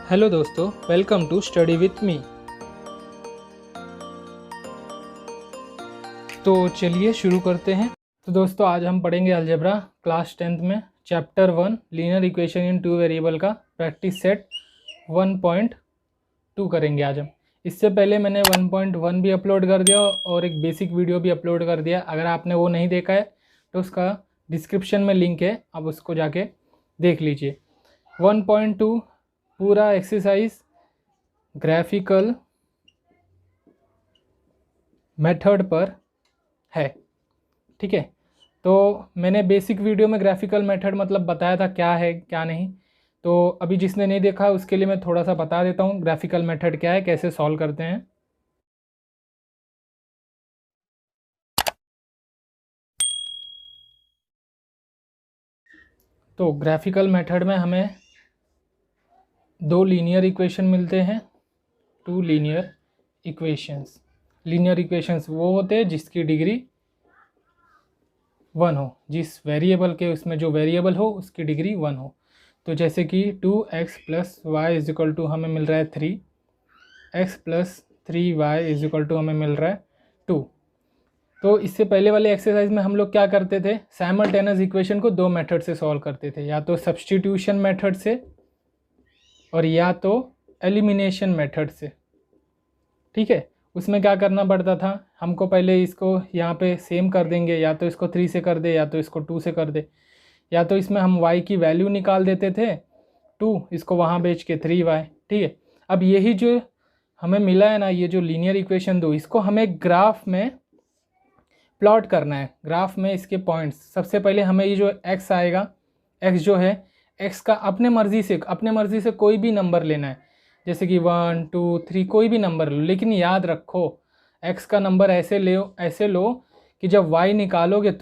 Hello दोस्तों, welcome to study with me. तो चलिए शुरू करते हैं। तो दोस्तों आज हम पढ़ेंगे अलजेब्रा क्लास 10th में chapter 1 linear equation in two variable का प्रैक्टिस सेट 1.2 करेंगे आज हम। इससे पहले मैंने 1.1 भी अपलोड कर दिया और एक बेसिक वीडियो भी अपलोड कर दिया। अगर आपने वो नहीं देखा है तो उसका डिस्क्रिप्शन में लिंक है, आप उसको जाके देख लीजिए। 1.2 पूरा एक्सरसाइज ग्राफिकल मेथड पर है, ठीक है। तो मैंने बेसिक वीडियो में ग्राफिकल मेथड मतलब बताया था क्या है क्या नहीं। तो अभी जिसने नहीं देखा उसके लिए मैं थोड़ा सा बता देता हूँ ग्राफिकल मेथड क्या है, कैसे सॉल्व करते हैं। तो ग्राफिकल मेथड में हमें दो लीनियर इक्वेशन मिलते हैं, two linear equations. Linear equations वो होते हैं जिसकी डिग्री 1 हो, जिस वेरिएबल के उसमें जो वेरिएबल हो उसकी डिग्री 1 हो। तो जैसे कि 2x plus y is equal to हमें मिल रहा है 3, x plus 3y is equal to हमें मिल रहा है 2। तो इससे पहले वाले एक्सरसाइज में हम लोग क्या करते थे, साइमल्टेनियस इक्वेशन को दो मेथड से सॉल्व करते थे, या तो सब्स्टिट्यूशन मेथड से और या तो एलिमिनेशन मेथड से, ठीक है। उसमें क्या करना पड़ता था, हमको पहले इसको यहाँ पे सेम कर देंगे, या तो इसको 3 से कर दे या तो इसको 2 से कर दे, या तो इसमें हम y की वैल्यू निकाल देते थे 2, इसको वहाँ बेच के 3y, ठीक है। अब यही जो हमें मिला है ना, ये जो लीनियर इक्वेशन दो, इसको हमें ग्राफ में प्लॉट करना है। ग्राफ में इसके पॉइंट्स, सबसे पहले हमें ये जो x आएगा, x जो है x का अपने मर्ज़ी से कोई भी नंबर लेना है, जैसे कि 1 2 3 कोई भी नंबर लो, लेकिन याद रखो x का नंबर ऐसे लो कि जब y निकालोगे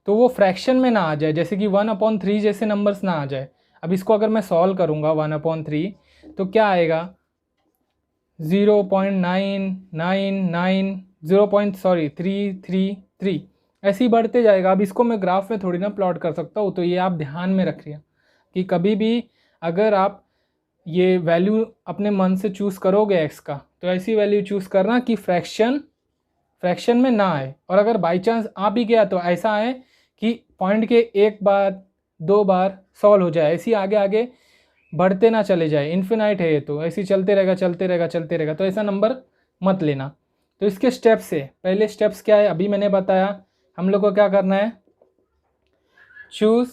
तो वो फ्रैक्शन में ना आ जाए, जैसे कि 1/3 जैसे नंबर्स ना आ जाए। अब इसको अगर मैं सॉल्व करूँगा 1/3 तो क्या आएगा 0.333 ऐसे ही बढ़ते जाएगा। अब इसको मैं ग्राफ में थोड़ी ना प्लॉट कर सकता हूँ, तो ये आप ध्यान में रखिए कि कभी भी अगर आप ये वैल्यू अपने मन से चूज़ करोगे x का, तो ऐसी वैल्यू चूज़ करना कि फ्रैक्शन में ना आए, और अगर बाई चांस आ भी गया तो ऐसा आए कि पॉइंट के एक बार दो बार सॉल्व हो जाए, ऐसी आगे आगे बढ़ते ना चले जाए। इन्फिनाइट है ये, तो ऐसे चलते रहेगा, तो ऐसा नंबर मत लेना। तो इसके स्टेप्स से पहले स्टेप्स क्या है अभी मैंने बताया, हम लोग को क्या करना है, चूज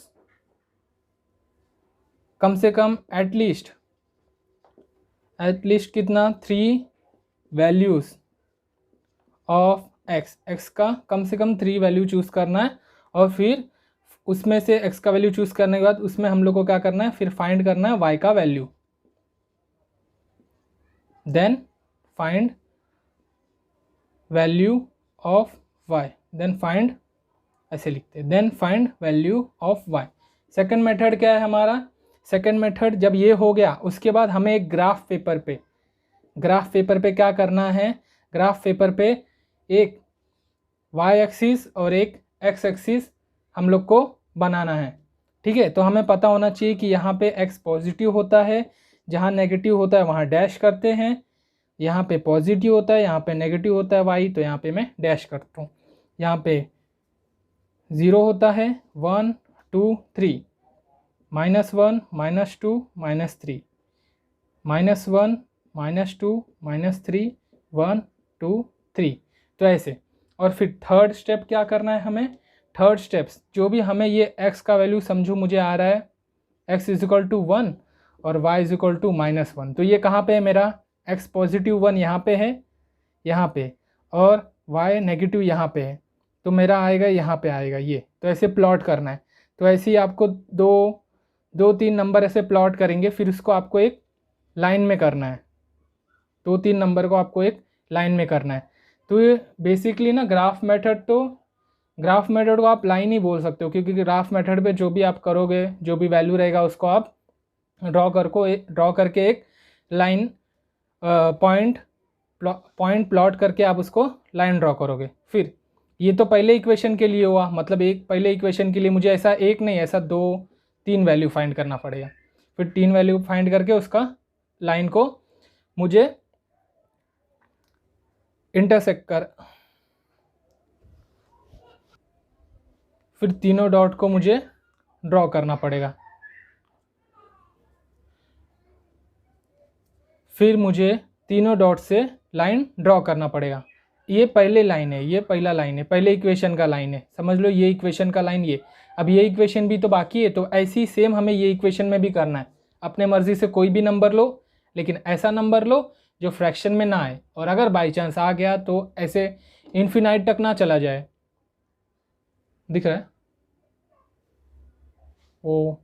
कम से कम एटलीस्ट कितना 3 वैल्यूज ऑफ x का कम से कम 3 वैल्यू चूज़ करना है, और फिर उसमें से x का वैल्यू चूज़ करने के बाद उसमें हम लोग को क्या करना है, फिर फाइंड करना है y का value. Then find value of y, then find, ऐसे लिखते हैं, then find value of y। Second method क्या है हमारा, सेकंड मेथड जब ये हो गया उसके बाद हमें एक ग्राफ पेपर पे क्या करना है, ग्राफ पेपर पे एक y एक्सिस और एक x एक्सिस हम लोग को बनाना है, ठीक है। तो हमें पता होना चाहिए कि यहाँ पे x पॉजिटिव होता है, जहाँ नेगेटिव होता है वहाँ डैश करते हैं, यहाँ पे पॉजिटिव होता है यहाँ पे नेगेटिव होता है y, तो यहाँ पे मैं डैश करता हूँ। यहाँ पे 0 होता है 1 2 3, -1 -2 -3, -1 -2 -3 1 2 3, तो ऐसे। और फिर थर्ड स्टेप क्या करना है हमें, थर्ड स्टेप्स जो भी हमें ये x का वैल्यू समझो मुझे आ रहा है x इज इक्वल टू 1 और y इज इक्वल टू -1, तो ये कहाँ पे है मेरा, x पॉजिटिव 1 यहाँ पे है, यहाँ पे, और y नेगेटिव यहाँ पे है, तो मेरा आएगा यहाँ पे आएगा ये। तो ऐसे प्लॉट करना है। तो ऐसे ही आपको दो तीन नंबर ऐसे प्लॉट करेंगे, फिर उसको आपको एक लाइन में करना है, 2-3 नंबर को आपको एक लाइन में करना है। तो ये बेसिकली ना ग्राफ मेथड को आप लाइन ही बोल सकते हो, क्योंकि ग्राफ मेथड पे जो भी आप करोगे, जो भी वैल्यू रहेगा उसको आप ड्रॉ करके एक लाइन पॉइंट प्लॉट करके आप उसको लाइन ड्रॉ करोगे। फिर ये तो पहले इक्वेशन के लिए हुआ, मतलब पहले इक्वेशन के लिए मुझे ऐसा एक नहीं, ऐसा 2-3 वैल्यू फाइंड करना पड़ेगा। फिर 3 वैल्यू फाइंड करके उसका लाइन को मुझे इंटरसेक्ट कर, फिर तीनों डॉट को मुझे ड्रॉ करना पड़ेगा। फिर मुझे तीनों डॉट से लाइन ड्रॉ करना पड़ेगा। ये पहले लाइन है, ये पहला लाइन है, पहले इक्वेशन का लाइन है, समझ लो ये इक्वेशन का लाइन ये। अब ये इक्वेशन भी तो बाकी है, तो ऐसी सेम हमें ये इक्वेशन में भी करना है। अपने मर्जी से कोई भी नंबर लो, लेकिन ऐसा नंबर लो जो फ्रैक्शन में ना आए, और अगर बाई चांस आ गया तो ऐसे इन्फिनाइट तक ना चला जाए। दिख रहा है वो,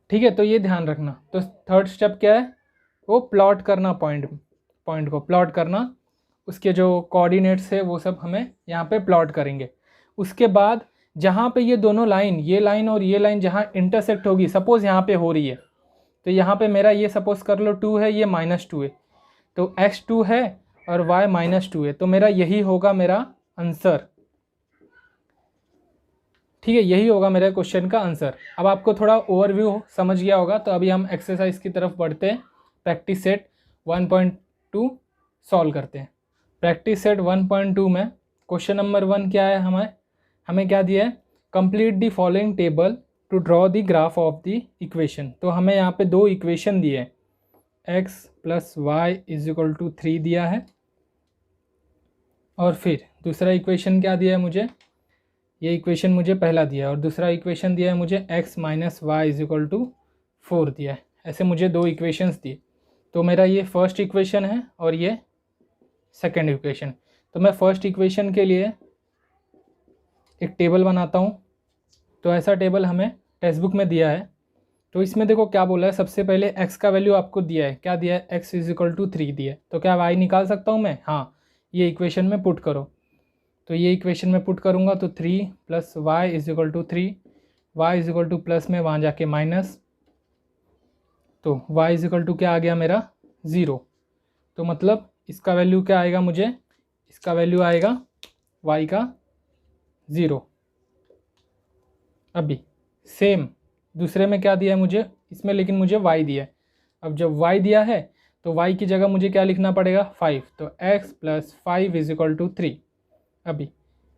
ठीक है। तो ये ध्यान रखना। तो थर्ड स्टेप क्या है, वो प्लॉट करना, पॉइंट को प्लॉट करना, उसके जो कोऑर्डिनेट्स है वो सब हमें यहाँ पे प्लॉट करेंगे। उसके बाद जहाँ पे ये दोनों लाइन, ये लाइन और ये लाइन जहाँ इंटरसेक्ट होगी, सपोज़ यहाँ पे हो रही है, तो यहाँ पे मेरा ये सपोज़ कर लो 2 है, ये -2 है, तो x 2 है और y -2 है, तो मेरा यही होगा मेरा आंसर। ठीक है, यही होगा मेरे क्वेश्चन का आंसर। अब आपको थोड़ा ओवरव्यू समझ गया होगा, तो अभी हम एक्सरसाइज की तरफ बढ़ते हैं। प्रैक्टिस सेट 1.2 सॉल्व करते हैं। प्रैक्टिस सेट 1.2 में क्वेश्चन नंबर 1 क्या है, हमें क्या दिया है, complete the following table to draw the graph of the equation. तो हमें यहाँ पे 2 इक्वेशन दिए हैं, x + y = 3 दिया है, और फिर दूसरा इक्वेशन क्या दिया है मुझे, ये इक्वेशन मुझे पहला दिया है, और दूसरा इक्वेशन दिया है मुझे x - y = 4 दिया है। ऐसे मुझे 2 इक्वेशंस दिए। तो मेरा ये फर्स्ट इक्वेशन है और ये सेकंड इक्वेशन। तो मैं फर्स्ट इक्वेशन के लिए एक टेबल बनाता हूँ। तो ऐसा टेबल हमें टेक्स्ट बुक में दिया है। तो इसमें देखो क्या बोला है, सबसे पहले x का वैल्यू आपको दिया है, क्या दिया है, x = 3 दिया है। तो क्या y निकाल सकता हूँ मैं, हाँ, ये इक्वेशन में पुट करो। तो ये इक्वेशन में पुट करूँगा तो 3 + y = 3, y = प्लस में वहाँ जाके माइनस, तो y = क्या आ गया मेरा 0। तो मतलब इसका वैल्यू क्या आएगा मुझे, इसका वैल्यू आएगा y का 0। अभी सेम दूसरे में क्या दिया है मुझे, इसमें लेकिन मुझे y दिया है। अब जब y दिया है तो y की जगह मुझे क्या लिखना पड़ेगा, 5। तो x + 5 = 3। अभी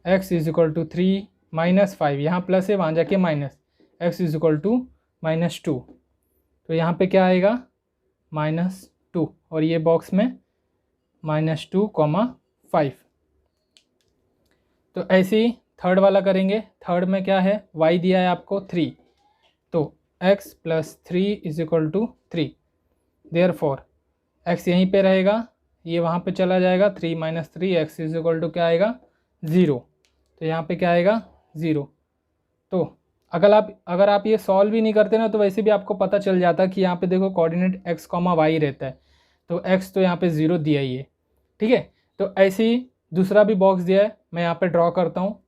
x = 3 - 5, यहाँ प्लस है वहाँ जाके माइनस, x = -2। तो यहाँ पे क्या आएगा, -2, और ये बॉक्स में -2, 5। तो ऐसे ही थर्ड वाला करेंगे। थर्ड में क्या है, y दिया है आपको 3, तो x + 3 = 3। देयरफॉर x यहीं पे रहेगा, ये वहाँ पे चला जाएगा, 3 - 3, x = क्या आएगा 0। तो यहाँ पे क्या आएगा 0। तो अगर आप ये सॉल्व भी नहीं करते ना, तो वैसे भी आपको पता चल जाता कि यहाँ पे देखो कोऑर्डिनेट x, y रहता है, तो x तो यहाँ पे 0 दिया ही है। ठीक है, तो ऐसे ही दूसरा भी बॉक्स दिया है, मैं यहाँ पे ड्रॉ करता हूँ।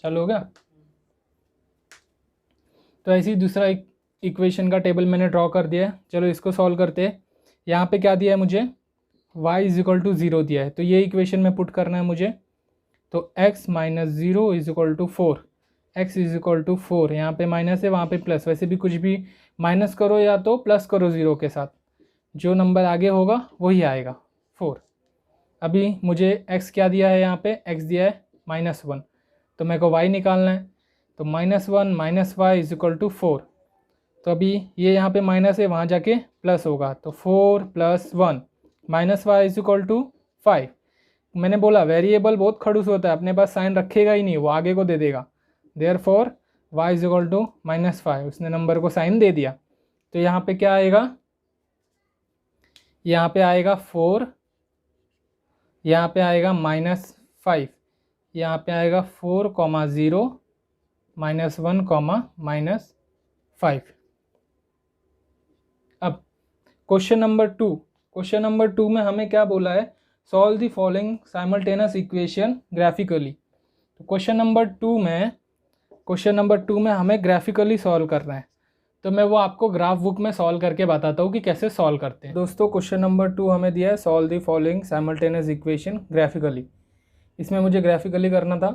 चलो हो गया। तो ऐसे ही दूसरा इक्वेशन का टेबल मैंने ड्रॉ कर दिया है। चलो इसको सॉल्व करते हैं। यहाँ पे क्या दिया है मुझे, y = 0 दिया है, तो ये इक्वेशन में पुट करना है मुझे। तो x - 0 = 4, x = 4, यहाँ पे माइनस है वहाँ पे प्लस, वैसे भी कुछ भी माइनस करो या तो प्लस करो 0 के साथ, जो नंबर आगे होगा वही आएगा 4। अभी मुझे x क्या दिया है, यहाँ पे x दिया है -1, तो मेरे को y निकालना है। तो -1 - y = 4। तो अभी ये यहाँ पे माइनस है, वहाँ जाके प्लस होगा, तो 4 + 1 -y = 5। मैंने बोला वेरिएबल बहुत खड़ूस होता है, अपने पास साइन रखेगा ही नहीं, वो आगे को दे देगा। देयरफॉर y = -5, उसने नंबर को साइन दे दिया। तो यहाँ पे क्या आएगा, यहाँ पे आएगा 4, यहाँ पे आएगा -5, यहाँ पे आएगा 4, 0, -1, -5। अब क्वेश्चन नंबर 2 में हमें क्या बोला है, solve the following simultaneous equation graphically. तो क्वेश्चन नंबर 2 में हमें ग्राफिकली सॉल्व करना है। तो मैं वो आपको ग्राफ बुक में सॉल्व करके बताता हूँ कि कैसे सॉल्व करते हैं। दोस्तों क्वेश्चन नंबर 2 हमें दिया है, solve the following simultaneous equation graphically. इसमें मुझे ग्राफिकली करना था।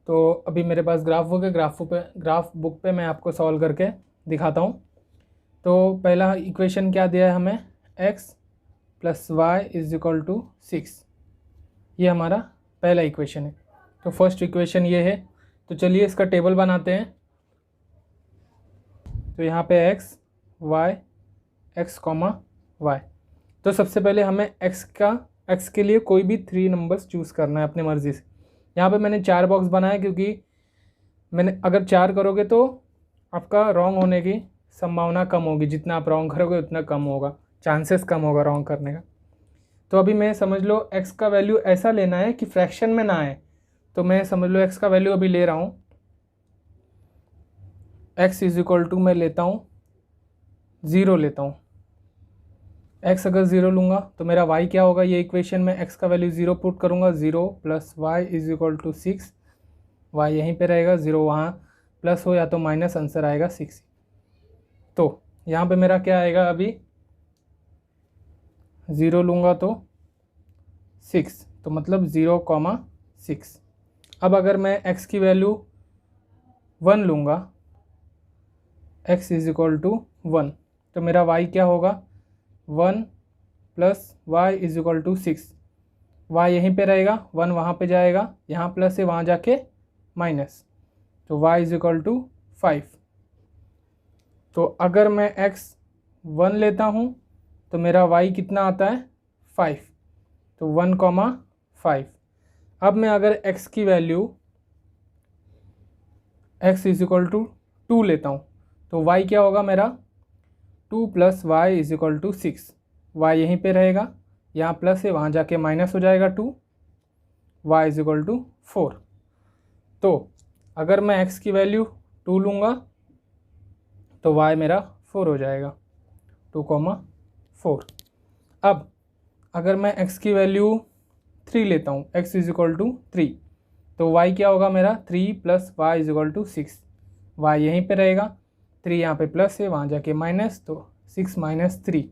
तो अभी मेरे पास ग्राफ बुक है, ग्राफ बुक पे मैं आपको सॉल्व करके दिखाता हूँ। तो पहला इक्वेशन क्या दिया है हमें, x plus y is equal to 6, ये हमारा पहला इक्वेशन है। तो फर्स्ट इक्वेशन ये है। तो चलिए इसका टेबल बनाते हैं। तो यहाँ पे x y x comma y. तो सबसे पहले हमें x के लिए कोई भी 3 नंबर्स चूज़ करना है अपनी मर्ज़ी से। यहाँ पे मैंने 4 बॉक्स बनाया क्योंकि मैंने अगर 4 करोगे तो आपका रॉन्ग होने की संभावना कम होगी, जितना आप रॉन्ग करोगे उतना कम होगा, चांसेस कम होगा रॉन्ग करने का। तो अभी मैं समझ लो x का वैल्यू ऐसा लेना है कि फ्रैक्शन में ना आए। तो मैं समझ लो x का वैल्यू अभी ले रहा हूँ, x इज इक्वल टू मैं लेता हूँ 0 लेता हूँ। x अगर 0 लूँगा तो मेरा y क्या होगा, ये इक्वेशन में x का वैल्यू 0 पुट करूँगा, 0 plus y is equal to 6, y यहीं पे रहेगा, 0 वहाँ प्लस हो या तो माइनस, आंसर आएगा 6। तो यहाँ पे मेरा क्या आएगा, अभी 0 लूँगा तो 6, तो मतलब 0,6। अब अगर मैं x की वैल्यू 1 लूँगा, x इज इक्वल टू 1, तो मेरा y क्या होगा, 1 plus y is equal to 6, y यहीं पे रहेगा, 1 वहाँ पे जाएगा, यहाँ प्लस है वहाँ जाके माइनस, तो y इज इक्वल टू 5। तो अगर मैं x 1 लेता हूँ तो मेरा y कितना आता है, 5, तो 1,5। अब मैं अगर x की value x is equal to 2 लेता हूँ तो y क्या होगा मेरा, 2 plus y is equal to 6, y यहीं पे रहेगा, यहाँ प्लस है वहाँ जाके माइनस हो जाएगा 2, y इज इक्वल टू 4। तो अगर मैं x की वैल्यू 2 लूँगा तो y मेरा 4 हो जाएगा, 2,4। अब अगर मैं x की वैल्यू 3 लेता हूँ, x इज इक्वल टू 3, तो y क्या होगा मेरा, 3 plus y is equal to 6, y यहीं पे रहेगा, 3 यहाँ पे प्लस है वहाँ जाके माइनस, तो 6 माइनस 3,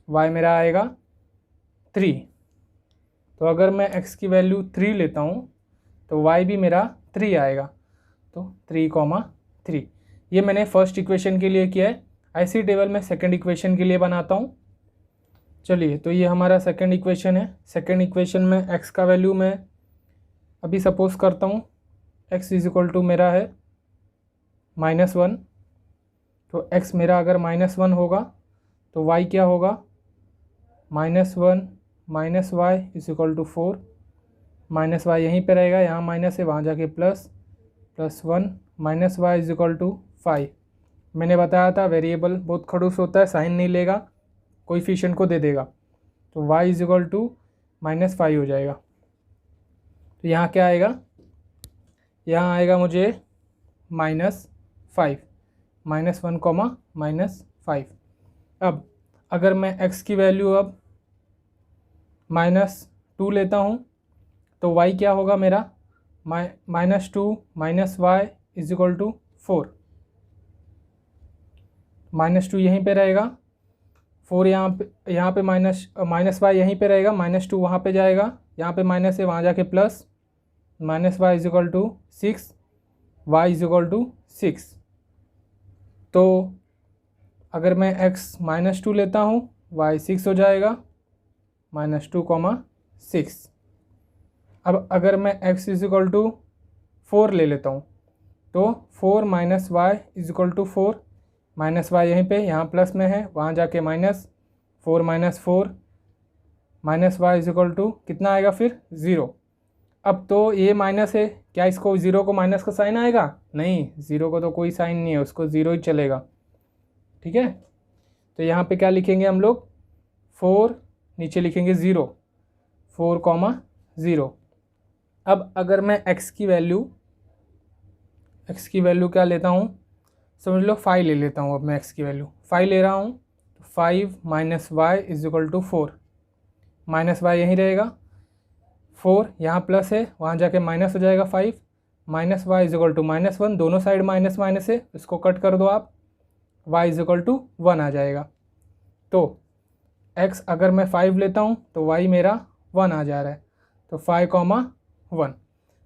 y मेरा आएगा 3। तो अगर मैं x की वैल्यू 3 लेता हूँ तो y भी मेरा 3 आएगा, तो 3,3। ये मैंने फर्स्ट इक्वेशन के लिए किया है। ऐसी टेबल मैं सेकंड इक्वेशन के लिए बनाता हूँ। चलिए, तो ये हमारा सेकंड इक्वेशन है। सेकंड इक्वेशन में x का वैल्यू मैं अभी सपोज करता हूँ, x इज इक्वल टू मेरा है -1, तो x मेरा अगर -1 होगा तो y क्या होगा, -1 minus y is equal to 4, minus y यहीं पे रहेगा, यहाँ माइनस है वहाँ जाके plus, +1 minus y is equal to 5। मैंने बताया था वेरिएबल बहुत खड़ूस होता है, साइन नहीं लेगा, कोएफिशिएंट को दे देगा, तो y इज इक्वल टू -5 हो जाएगा। तो यहाँ क्या आएगा, यहाँ आएगा मुझे -5, -1, -5। अब अगर मैं x की वैल्यू अब -2 लेता हूँ तो y क्या होगा मेरा, -2 minus y is equal to 4, -2 यहीं पे रहेगा, 4 यहाँ पे माइनस वाई यहीं पे रहेगा, -2 वहाँ पे जाएगा, यहाँ पे माइनस है वहाँ जाके plus, minus y is equal to 6, y is equal to 6। तो अगर मैं x -2 लेता हूँ, y 6 हो जाएगा, -2,6। अब अगर मैं x इज इक्वल टू 4 ले लेता हूँ तो 4 minus y is equal to 4, minus y यहीं पे, यहाँ प्लस में है वहाँ जाके minus, 4 minus 4 minus y is equal to कितना आएगा फिर, 0। अब तो ये माइनस है, क्या इसको 0 को माइनस का साइन आएगा, नहीं, 0 को तो कोई साइन नहीं है, उसको 0 ही चलेगा, ठीक है। तो यहाँ पे क्या लिखेंगे हम लोग, 4 नीचे लिखेंगे 0, 4,0। अब अगर मैं x की वैल्यू क्या लेता हूँ, समझ लो 5 ले लेता हूँ। अब मैं x की वैल्यू 5 ले रहा हूँ, तो 5 minus y is equal to 4, minus y यहीं रहेगा, 4 यहाँ प्लस है वहाँ जाके माइनस हो जाएगा 5, minus y is equal to -1, दोनों साइड माइनस माइनस है, इसको कट कर दो आप, y इज इक्वल टू 1 आ जाएगा। तो x अगर मैं 5 लेता हूँ तो y मेरा 1 आ जा रहा है, तो 5,1।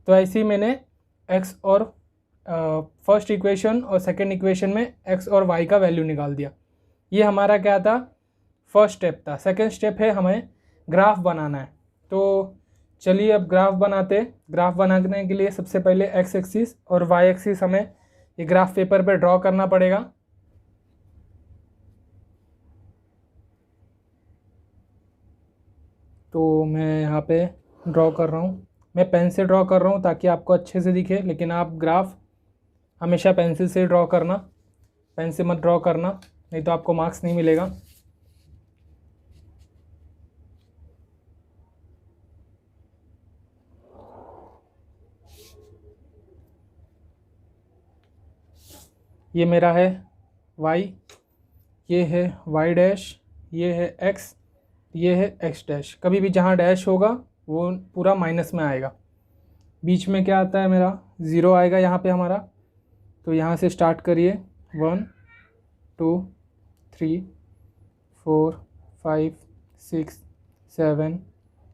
तो ऐसे ही मैंने एक्स और फर्स्ट इक्वेशन और सेकंड इक्वेशन में एक्स और वाई का वैल्यू निकाल दिया। ये हमारा क्या था, फर्स्ट स्टेप था। सेकंड स्टेप है हमें ग्राफ बनाना है। तो चलिए अब ग्राफ बनाते। ग्राफ बनाने के लिए सबसे पहले एक्स एक्सिस और वाई एक्सिस हमें ये ग्राफ पेपर पे ड्रॉ करना पड़ेगा। तो मैं यहाँ पे ड्रॉ कर रहा हूँ, मैं पेन से ड्रॉ कर रहा हूँ ताकि आपको अच्छे से दिखे, लेकिन आप ग्राफ हमेशा पेंसिल से ड्रॉ करना, पेन से मत ड्रॉ करना, नहीं तो आपको मार्क्स नहीं मिलेगा। ये मेरा है y, ये है y डैश, ये है x, ये है x डैश। कभी भी जहाँ डैश होगा वो पूरा माइनस में आएगा। बीच में क्या आता है मेरा, ज़ीरो आएगा यहाँ पे हमारा। तो यहाँ से स्टार्ट करिए, 1 2 3 4 5 6 7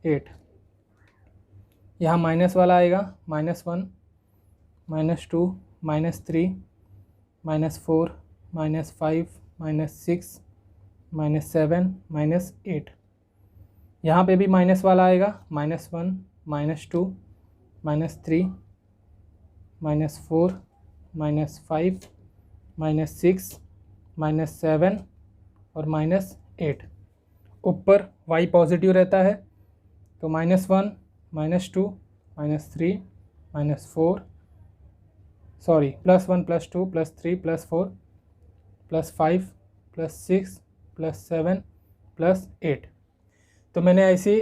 8। यहाँ माइनस वाला आएगा, -1 -2 -3 -4 -5 -6 -7 -8। यहाँ पे भी माइनस वाला आएगा, -1 -2 -3 -4 -5 -6 -7 और -8। ऊपर y पॉजिटिव रहता है तो -1 -2 -3 -4 सॉरी +1 +2 +3 +4 +5 +6 +7 +8। तो मैंने ऐसे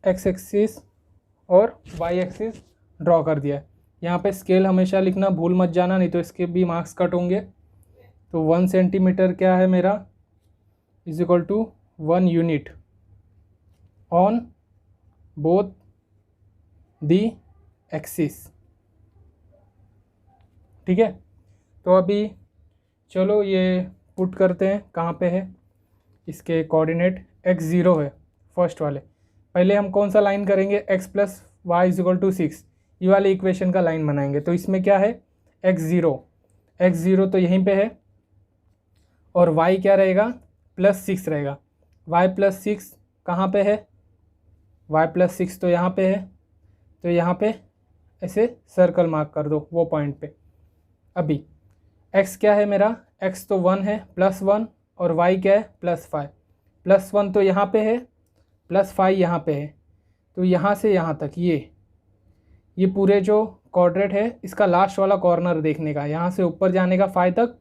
एक्स एक्सिस और वाई एक्सिस ड्रॉ कर दिया है। यहाँ पे स्केल हमेशा लिखना भूल मत जाना, नहीं तो इसके भी मार्क्स कट होंगे। तो 1 सेंटीमीटर क्या है मेरा, = 1 unit on both the axis. ठीक है, तो अभी चलो ये पुट करते हैं। कहाँ पे है इसके कोऑर्डिनेट, x0 है फर्स्ट वाले। पहले हम कौन सा लाइन करेंगे, x + y = 6, ये वाले इक्वेशन का लाइन बनाएंगे। तो इसमें क्या है, x0 तो यहीं पे है, और y क्या रहेगा, +6 रहेगा। y + 6 कहाँ पे है, y + 6 तो यहाँ पे है। तो यहाँ पे ऐसे सर्कल मार्क कर दो वो पॉइंट पे। अभी x क्या है मेरा, x तो 1 है, +1, और y क्या है, +5। +1 तो यहाँ पे है, +5 यहाँ पे है। तो यहाँ से यहाँ तक ये पूरे जो क्वाड्रेंट है इसका लास्ट वाला कॉर्नर देखने का, यहाँ से ऊपर जाने का 5 तक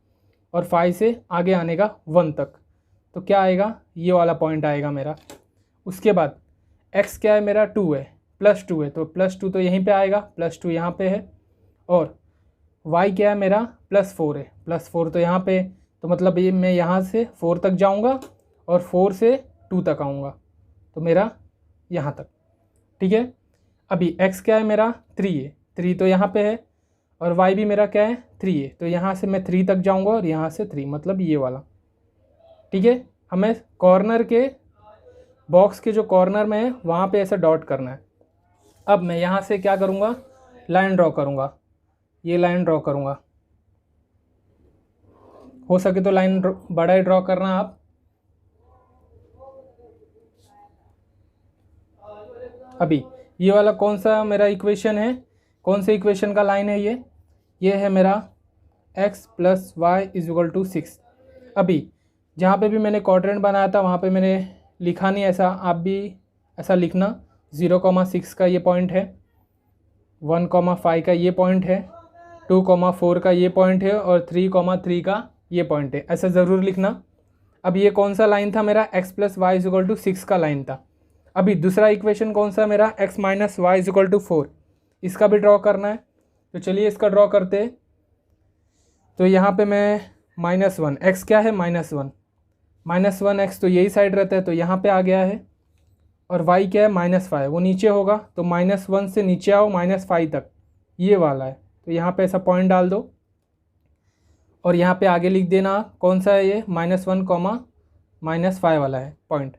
और 5 से आगे आने का 1 तक। तो क्या आएगा, ये वाला पॉइंट आएगा मेरा। उसके बाद x क्या है मेरा, 2 है, +2 है, तो +2 तो यहीं पे आएगा, +2 यहाँ पे है। और y क्या है मेरा, +4 है, +4 तो यहाँ पे है। तो मतलब ये मैं यहाँ से 4 तक जाऊँगा और 4 से 2 तक आऊँगा, तो मेरा यहाँ तक। ठीक है, अभी x क्या है मेरा, 3 है, 3 तो यहाँ पे है, और y भी मेरा क्या है, 3 है। तो यहाँ से मैं 3 तक जाऊँगा और यहाँ से 3, मतलब ये वाला। ठीक है, हमें कॉर्नर के बॉक्स के जो कॉर्नर में है वहाँ पे ऐसा डॉट करना है। अब मैं यहाँ से क्या करूँगा, लाइन ड्रॉ करूँगा, ये लाइन ड्रॉ करूँगा। हो सके तो लाइन बड़ा ही ड्रॉ करना आप। अभी ये वाला कौन सा मेरा इक्वेशन है, कौन से इक्वेशन का लाइन है ये है मेरा x + y = 6। अभी जहाँ पे भी मैंने क्वाड्रेंट बनाया था वहाँ पे मैंने लिखा नहीं ऐसा, आप भी ऐसा लिखना। 0,6 का ये पॉइंट है, 1,5 का ये पॉइंट है, 2,4 का ये पॉइंट है, और 3,3 का ये पॉइंट है, ऐसा ज़रूर लिखना। अब ये कौन सा लाइन था मेरा, x + y = 6 का लाइन था। अभी दूसरा इक्वेशन कौन सा मेरा, x - y = 4, इसका भी ड्रॉ करना है। तो चलिए इसका ड्रॉ करते हैं। तो यहाँ पे मैं -1, x क्या है, -1 x तो यही साइड रहता है, तो यहाँ पे आ गया है। और y क्या है, -5, वो नीचे होगा, तो -1 से नीचे आओ -5 तक, ये वाला है। तो यहाँ पे ऐसा पॉइंट डाल दो, और यहाँ पे आगे लिख देना कौन सा है ये, -1, -5 वाला है पॉइंट।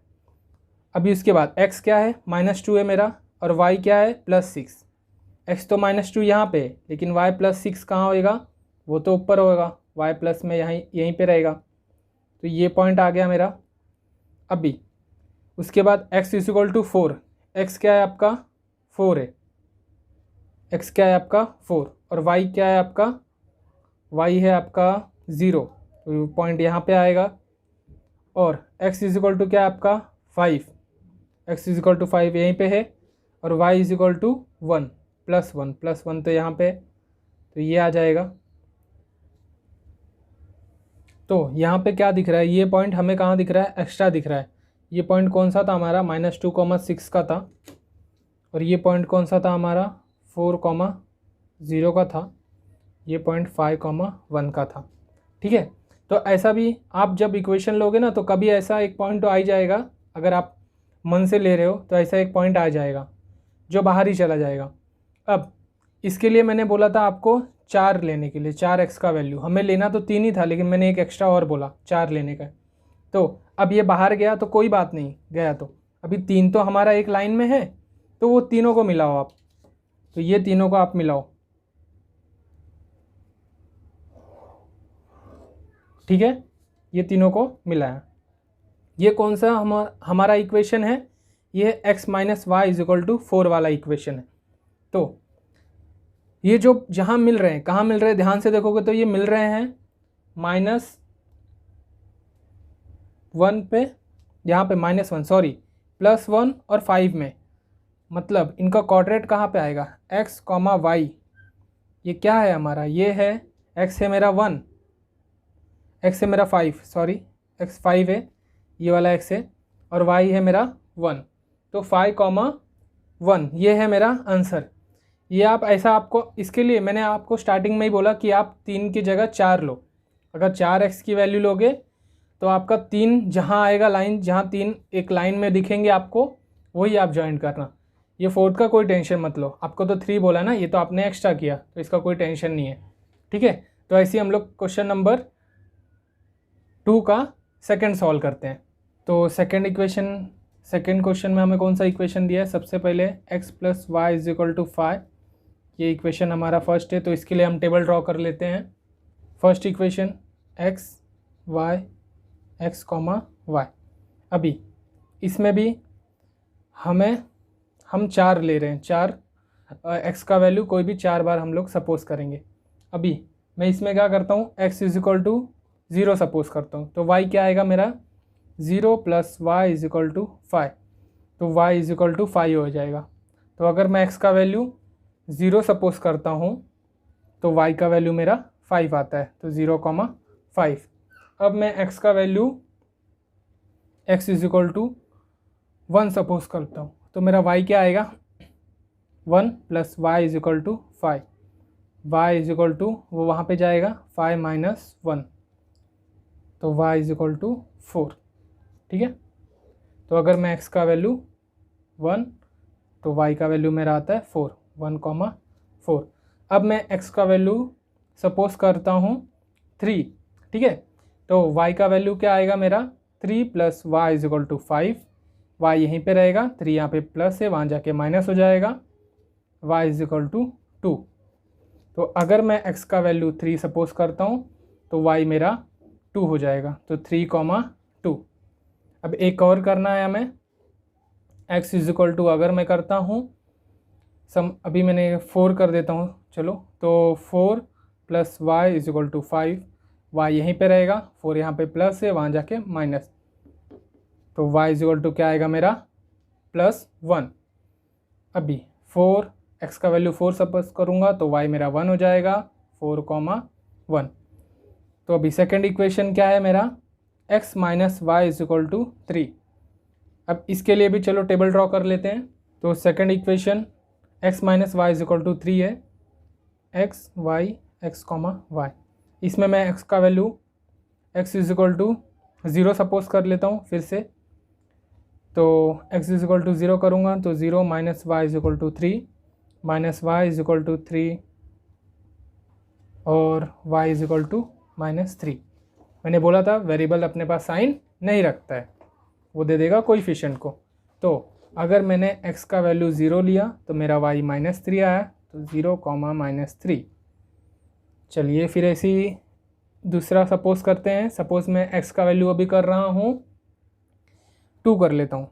अभी उसके बाद x क्या है, -2 है मेरा, और y क्या है, +6। x तो -2 यहाँ पे, लेकिन y +6 कहाँ होएगा, वो तो ऊपर होएगा, y प्लस में यहीं पे रहेगा। तो ये पॉइंट आ गया मेरा। अभी उसके बाद x = 4, x क्या है आपका 4 है, x क्या है आपका 4, और y क्या है आपका, y है आपका 0, तो पॉइंट यहाँ पे आएगा। और x = क्या है आपका 5, x = 5 यहीं पे है, और y = 1 +1 तो यहाँ पे, तो ये आ जाएगा। तो यहाँ पे क्या दिख रहा है, ये पॉइंट हमें कहाँ दिख रहा है, एक्स्ट्रा दिख रहा है। ये पॉइंट कौन सा था हमारा, -2,6 का था, और ये पॉइंट कौन सा था हमारा 4,0 का था, ये पॉइंट 5,1 का था। ठीक है, तो ऐसा भी आप जब इक्वेशन लोगे ना, तो कभी ऐसा एक पॉइंट तो आ ही जाएगा, अगर आप मन से ले रहे हो तो ऐसा एक पॉइंट आ जाएगा जो बाहर ही चला जाएगा। अब इसके लिए मैंने बोला था आपको 4 लेने के लिए, 4x का वैल्यू हमें लेना तो 3 ही था, लेकिन मैंने एक एक्स्ट्रा और बोला 4 लेने का। तो अब ये बाहर गया तो कोई बात नहीं, गया तो अभी 3 तो हमारा एक लाइन में है, तो वो तीनों को मिलाओ आप, तो ये तीनों को आप मिलाओ। ठीक है, ये तीनों को मिलाया। ये कौन सा हमारा इक्वेशन है, ये x - y = 4 वाला इक्वेशन है। तो ये जो जहाँ मिल रहे हैं, कहाँ मिल रहे हैं, ध्यान से देखोगे तो ये मिल रहे हैं -1 पे, यहाँ पे -1 सॉरी +1 और 5 में, मतलब इनका क्वाड्रेट कहाँ पे आएगा, x, y। ये क्या है हमारा, ये है x है मेरा 1, x है मेरा 5, सॉरी x 5 है, ये वाला x है, और y है मेरा 1, तो 5,1 ये है मेरा आंसर। ये आप ऐसा, आपको इसके लिए मैंने आपको स्टार्टिंग में ही बोला कि आप 3 की जगह 4 लो। अगर 4x की वैल्यू लोगे तो आपका 3 जहाँ आएगा लाइन, जहाँ 3 एक लाइन में दिखेंगे आपको, वही आप ज्वाइन करना। ये 4th का कोई टेंशन मत लो, आपको तो 3 बोला ना, ये तो आपने एक्स्ट्रा किया, तो इसका कोई टेंशन नहीं है। ठीक है, तो ऐसे हम लोग क्वेश्चन नंबर 2 का सेकंड सॉल्व करते हैं। तो सेकंड क्वेश्चन में हमें कौन सा इक्वेशन दिया है, सबसे पहले x + y = 5, ये इक्वेशन हमारा फर्स्ट है, तो इसके लिए हम टेबल ड्रॉ कर लेते हैं। First equation x y x, y। अभी इसमें भी हम 4 ले रहे हैं, 4 x का वैल्यू कोई भी 4 बार हम लोग सपोज करेंगे। अभी मैं इसमें क्या करता हूँ, x = 0 सपोज करता हूँ, तो y क्या आएगा मेरा 0 + y = 5, तो y = 5 हो जाएगा। तो अगर मैं x का वैल्यू 0 सपोज करता हूँ तो y का वैल्यू मेरा 5 आता है, तो 0,5। अब मैं x का वैल्यू x = 1 सपोज करता हूँ, तो मेरा y क्या आएगा 1 + y = 5, y = वो वहाँ पे जाएगा 5 - 1, तो y = 4। ठीक है, तो अगर मैं x का वैल्यू 1, तो y का वैल्यू मेरा आता है 4, 1,4। अब मैं x का वैल्यू सपोज करता हूँ 3। ठीक है, तो y का वैल्यू क्या आएगा मेरा 3 + y = 5, y यहीं पे रहेगा, 3 यहाँ पे प्लस है, वहाँ जाके माइनस हो जाएगा, y = 2। तो अगर मैं x का वैल्यू 3 सपोज करता हूँ तो y मेरा 2 हो जाएगा, तो 3,2। अब एक और करना है हमें, x = अगर मैं करता हूँ अभी मैंने 4 कर देता हूँ, चलो, तो 4 + y = 5, y यहीं पे रहेगा, 4 यहाँ पे प्लस है, वहाँ जाके माइनस, तो y = क्या आएगा मेरा +1। अभी 4 x का वैल्यू 4 सपोज करूँगा तो y मेरा 1 हो जाएगा, 4,1। तो अभी सेकंड इक्वेशन क्या है मेरा, x - y = 3। अब इसके लिए भी चलो टेबल ड्रॉ कर लेते हैं। तो सेकंड इक्वेशन x - y = 3 है, x y x, y। इसमें मैं x का वैल्यू x = 0 सपोज कर लेता हूँ फिर से, तो x = 0 करूँगा तो 0 - y = 3, -y = 3 और y = -3। मैंने बोला था वेरिएबल अपने पास साइन नहीं रखता है, वो दे देगा कोएफिशिएंट को। तो अगर मैंने x का वैल्यू 0 लिया तो मेरा y -3 आया, तो 0, -3। चलिए फिर ऐसे ही दूसरा सपोज़ करते हैं। सपोज़ मैं x का वैल्यू अभी कर रहा हूँ 2 कर लेता हूँ,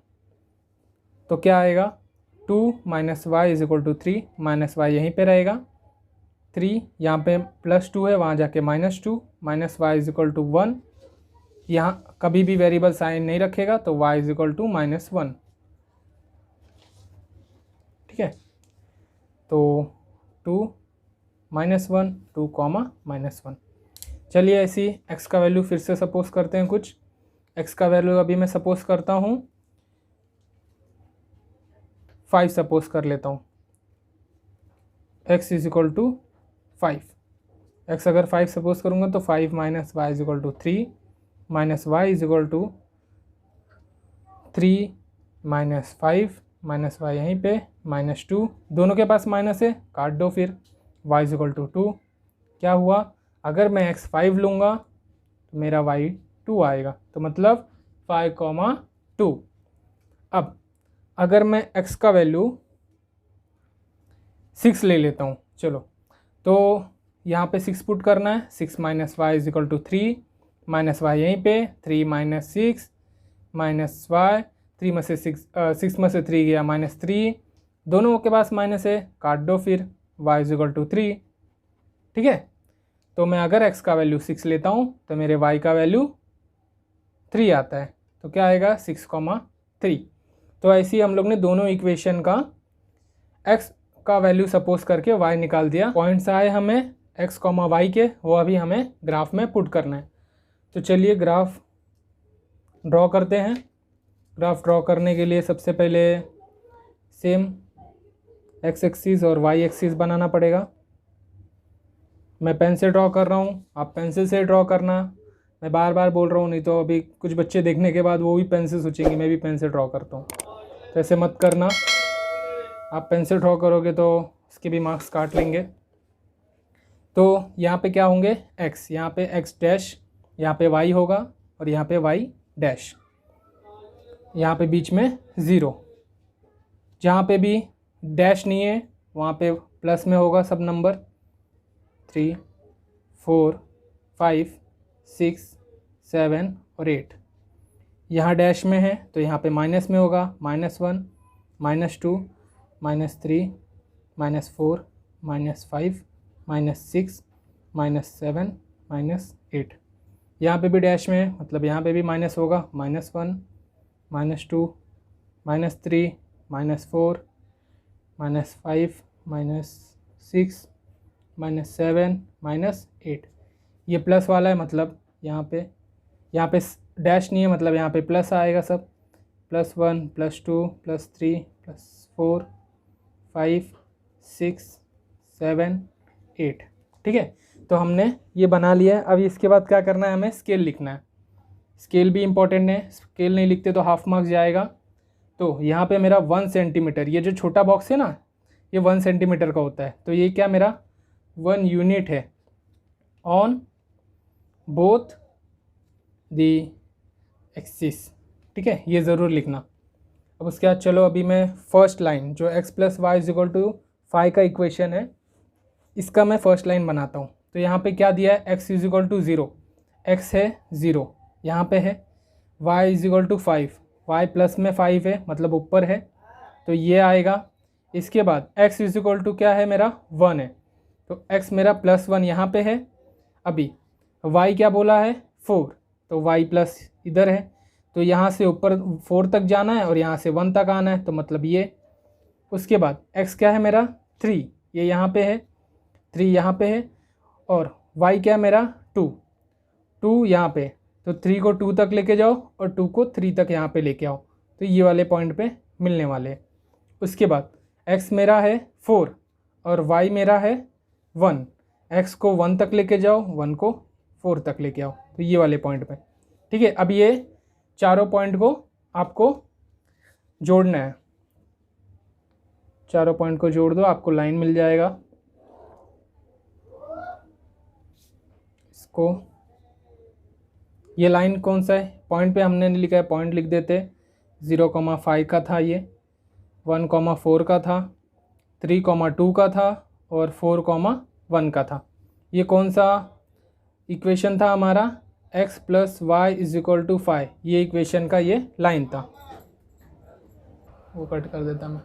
तो क्या आएगा 2 - y = 3, -y यहीं पे रहेगा, 3 यहाँ पे +2 है, वहाँ जाके -2, -y = 1। यहाँ कभी भी वेरिएबल साइन नहीं रखेगा तो y = -1। ठीक है, तो 2 - 1, 2, -1। चलिए ऐसी x का वैल्यू फिर से सपोज़ करते हैं कुछ। x का वैल्यू अभी मैं सपोज़ करता हूँ 5 सपोज़ कर लेता हूँ। x = 5। x अगर 5 सपोज़ करूँगा तो 5 - y = 3, -y = 3 - 5, -y यहीं पे, -2, दोनों के पास माइनस है, काट दो फिर, y = 2। क्या हुआ, अगर मैं x 5 लूँगा तो मेरा y 2 आएगा, तो मतलब 5, 2। अब अगर मैं x का वैल्यू 6 ले लेता हूँ, चलो, तो यहाँ पे 6 पुट करना है, 6 - y = 3, -y यहीं पे, 3 - 6 -y, 3 में से 6 में से 3 गया -3, दोनों के पास माइनस है, काट दो फिर, y = 3। ठीक है, तो मैं अगर x का वैल्यू 6 लेता हूँ तो मेरे y का वैल्यू 3 आता है, तो क्या आएगा 6, 3। तो ऐसे ही हम लोग ने दोनों इक्वेशन का x का वैल्यू सपोज करके y निकाल दिया। पॉइंट्स आए हमें x, y के, वो अभी हमें ग्राफ में पुट करना है। तो चलिए ग्राफ ड्रॉ करते हैं। ग्राफ ड्रॉ करने के लिए सबसे पहले सेम x एक्सिस और y एक्सिस बनाना पड़ेगा। मैं पेन से ड्रॉ कर रहा हूँ, आप पेंसिल से ड्रॉ करना। मैं बार बार बोल रहा हूँ, नहीं तो अभी कुछ बच्चे देखने के बाद वो भी पेन से सोचेंगे मैं भी पेन से ड्रॉ करता हूँ, तो ऐसे मत करना। आप पेन से ड्रॉ करोगे तो इसके भी मार्क्स काट लेंगे। तो यहाँ पे क्या होंगे, x, यहाँ पे x डैश, यहाँ पे y होगा और यहाँ पे y डैश, यहाँ पे बीच में 0। जहाँ पे भी डैश नहीं है वहाँ पे प्लस में होगा सब नंबर, 3, 4, 5, 6, 7 और 8। यहाँ डैश में है तो यहाँ पे माइनस में होगा, -1, -2, -3, -4, -5, -6, -7, -8। यहाँ पे भी डैश में है मतलब यहाँ पे भी माइनस होगा, -1, -2, -3, -4, -5, -6, -7, -8। ये प्लस वाला है मतलब यहाँ पे डैश नहीं है मतलब यहाँ पे प्लस आएगा सब, +1, +2, +3, +4, 5, 6, 7, 8। ठीक है, तो हमने ये बना लिया है। अब इसके बाद क्या करना है, हमें स्केल लिखना है। स्केल भी इम्पोर्टेंट है, स्केल नहीं लिखते तो हाफ मार्क्स जाएगा। तो यहाँ पे मेरा 1 सेंटीमीटर, ये जो छोटा बॉक्स है ना, ये 1 सेंटीमीटर का होता है, तो ये क्या मेरा 1 यूनिट है ऑन बोथ दी एक्सिस। ठीक है, ये ज़रूर लिखना। अब उसके बाद चलो अभी मैं फर्स्ट लाइन जो x + y = 5 का इक्वेशन है, इसका मैं फर्स्ट लाइन बनाता हूँ। तो यहाँ पे क्या दिया है, x = 0, x है 0, यहाँ पे है y = 5, y प्लस में 5 है मतलब ऊपर है, तो ये आएगा। इसके बाद x = क्या है मेरा 1 है, तो x मेरा +1 यहाँ पे है। अभी y क्या बोला है 4, तो y प्लस इधर है, तो यहाँ से ऊपर 4 तक जाना है और यहाँ से 1 तक आना है, तो मतलब ये। उसके बाद x क्या है मेरा 3, ये यहाँ पे है, 3 यहाँ पे है, और y क्या है मेरा 2 यहाँ पे, तो 3 को 2 तक लेके जाओ और 2 को 3 तक यहाँ पे लेके आओ, तो ये वाले पॉइंट पे मिलने वाले हैं। उसके बाद x मेरा है 4 और y मेरा है 1, x को 1 तक लेके जाओ, 1 को 4 तक लेके आओ, तो ये वाले पॉइंट पे। ठीक है, अब ये चारों पॉइंट को आपको जोड़ना है। चारों पॉइंट को जोड़ दो, आपको लाइन मिल जाएगा। इसको, ये लाइन कौन सा है, पॉइंट पे हमने लिखा है, पॉइंट लिख देते। 0,5 का था, ये 1,4 का था, 3,2 का था और 4,1 का था। ये कौन सा इक्वेशन था हमारा, x + y = 5, ये इक्वेशन का ये लाइन था। वो कट कर देता मैं।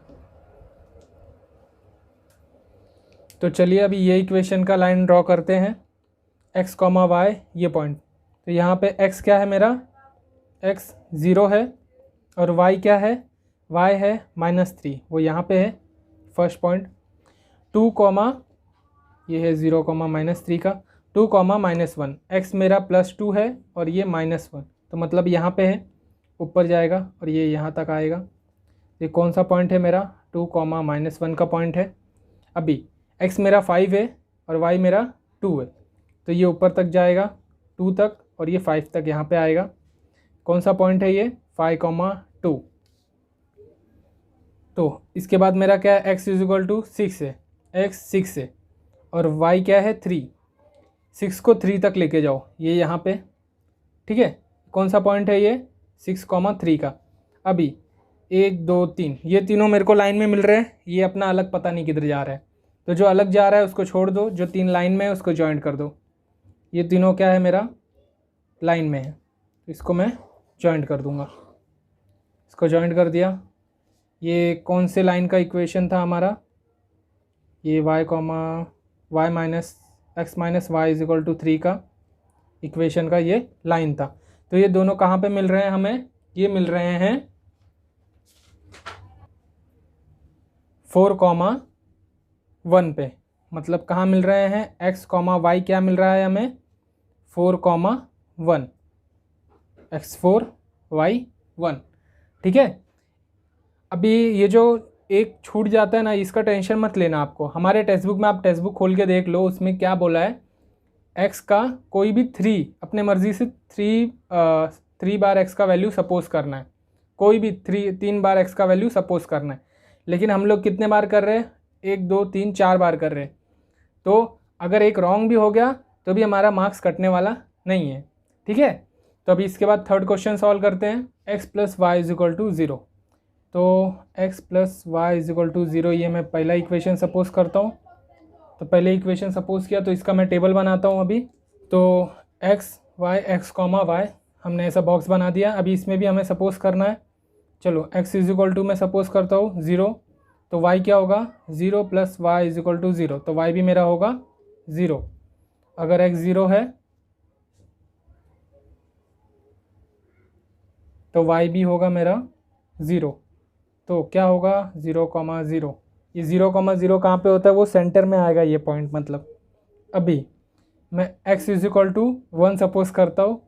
तो चलिए अभी ये इक्वेशन का लाइन ड्रॉ करते हैं, x, y ये पॉइंट। तो यहाँ पे x क्या है मेरा, x 0 है, और y क्या है, y है -3, वो यहाँ पे है फर्स्ट पॉइंट। 2, ये है 0, -3 का, 2, -1, x मेरा +2 है और ये -1, तो मतलब यहाँ पे है, ऊपर जाएगा और ये यहाँ तक आएगा। ये कौन सा पॉइंट है मेरा, 2, -1 का पॉइंट है। अभी x मेरा 5 है और y मेरा 2 है, तो ये ऊपर तक जाएगा 2 तक और ये 5 तक यहाँ पे आएगा। कौन सा पॉइंट है ये, 5,2। तो इसके बाद मेरा क्या है, x = 6 है, x 6 है और y क्या है 3, 6 को 3 तक लेके जाओ, ये यहाँ पे, ठीक है। कौन सा पॉइंट है ये, 6,3 का। अभी 1, 2, 3, ये तीनों मेरे को लाइन में मिल रहे हैं, ये अपना अलग पता नहीं किधर जा रहा है, तो जो अलग जा रहा है उसको छोड़ दो, जो 3 लाइन में है उसको जॉइंट कर दो। ये तीनों क्या है मेरा, लाइन में है, तो इसको मैं जॉइंट कर दूंगा। इसको जॉइंट कर दिया। ये कौन से लाइन का इक्वेशन था हमारा, ये y, x - y = 3 का इक्वेशन का ये लाइन था। तो ये दोनों कहाँ पे मिल रहे हैं हमें, ये मिल रहे हैं 4,1 पे, मतलब कहाँ मिल रहे हैं, x, y क्या मिल रहा है हमें, 4,1, x 4 y 1, ठीक है। अभी ये जो एक छूट जाता है ना, इसका टेंशन मत लेना आपको। हमारे टेक्स्ट बुक में, आप टेक्स्ट बुक खोल के देख लो, उसमें क्या बोला है, x का कोई भी 3 अपने मर्ज़ी से 3 बार x का वैल्यू सपोज़ करना है, कोई भी 3 बार x का वैल्यू सपोज़ करना है। लेकिन हम लोग कितने बार कर रहे हैं, 1, 2, 3, 4 बार कर रहे हैं। तो अगर एक रॉन्ग भी हो गया तो भी हमारा मार्क्स कटने वाला नहीं है, ठीक है। तो अभी इसके बाद थर्ड क्वेश्चन सॉल्व करते हैं, x + y = 0। तो x + y = 0, ये मैं पहला इक्वेशन सपोज़ करता हूँ। तो पहले इक्वेशन सपोज़ किया, तो इसका मैं टेबल बनाता हूँ अभी। तो x, y हमने ऐसा बॉक्स बना दिया। अभी इसमें भी हमें सपोज़ करना है। चलो x = मैं सपोज़ करता हूँ 0, तो y क्या होगा, 0 + y = 0, तो y भी मेरा होगा 0। अगर x 0 है तो y भी होगा मेरा 0। तो क्या होगा, 0,0। ये 0,0 कहाँ पे होता है, वो सेंटर में आएगा ये पॉइंट, मतलब। अभी मैं x = 1 सपोज़ करता हूँ,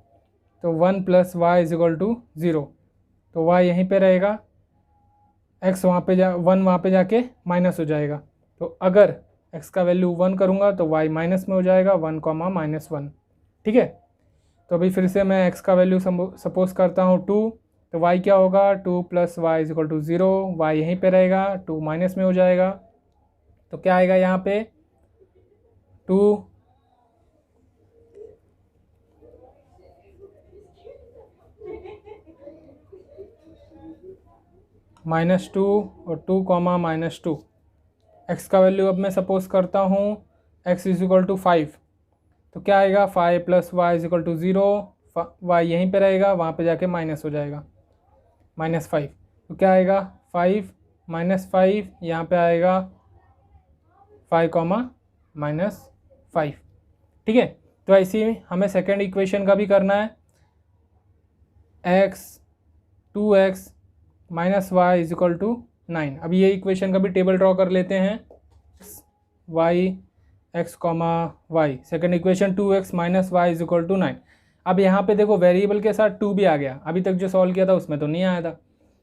तो 1 + y = 0, तो y यहीं पे रहेगा, x वहाँ पे 1 वहाँ पे जाके माइनस हो जाएगा। तो अगर x का वैल्यू 1 करूँगा तो y माइनस में हो जाएगा, 1, -1, ठीक है। तो अभी फिर से मैं x का वैल्यू सपोज़ करता हूँ 2, तो y क्या होगा, 2 + y = 0, y यहीं पे रहेगा, 2 माइनस में हो जाएगा, तो क्या आएगा यहाँ पे, 2 -2 और 2, -2। x का वैल्यू अब मैं सपोज़ करता हूँ x = 5, तो क्या आएगा, 5 + y = 0, y यहीं पे रहेगा, वहाँ पे जाके माइनस हो जाएगा, -5। तो क्या आएगा, 5 - 5, यहाँ पे आएगा 5, -5, ठीक है। तो ऐसे ही हमें सेकेंड इक्वेशन का भी करना है, x 2x - y = 9। अभी ये इक्वेशन का भी टेबल ड्रॉ कर लेते हैं, y, x, y, second equation 2x - y = 9। अब यहाँ पे देखो वेरिएबल के साथ 2 भी आ गया, अभी तक जो सॉल्व किया था उसमें तो नहीं आया था,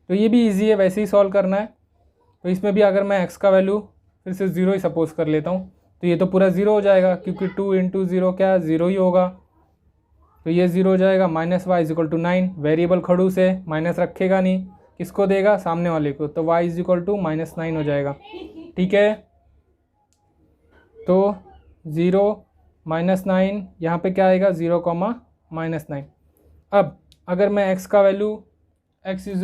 तो ये भी इजी है, वैसे ही सॉल्व करना है। तो इसमें भी अगर मैं x का वैल्यू फिर से 0 ही सपोज़ कर लेता हूँ, तो ये तो पूरा 0 हो जाएगा, क्योंकि 2 × 0 क्या, 0 ही होगा, तो ये 0 हो जाएगा। -y = 9, वेरिएबल खड़ूस से माइनस रखेगा नहीं, किसको देगा, सामने वाले को, तो y = -9 हो जाएगा, ठीक है। तो 0 -9, यहाँ पे क्या आएगा, 0, -9। अब अगर मैं x का वैल्यू, x =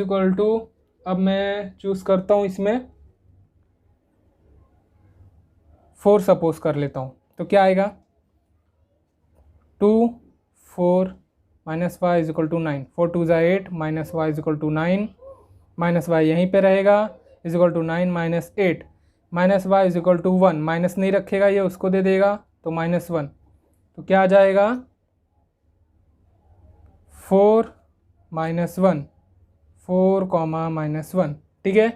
अब मैं चूज़ करता हूँ इसमें 4 सपोज कर लेता हूँ, तो क्या आएगा 2 4 minus y is equal to 9, 4 2 ज़ा 8 minus y is equal to 9, minus y यहीं पे रहेगा is equal to 9 minus 8 minus y is equal to 1, minus नहीं रखेगा ये उसको दे देगा तो -1, तो क्या आ जाएगा 4 -1, 4 -1, ठीक है।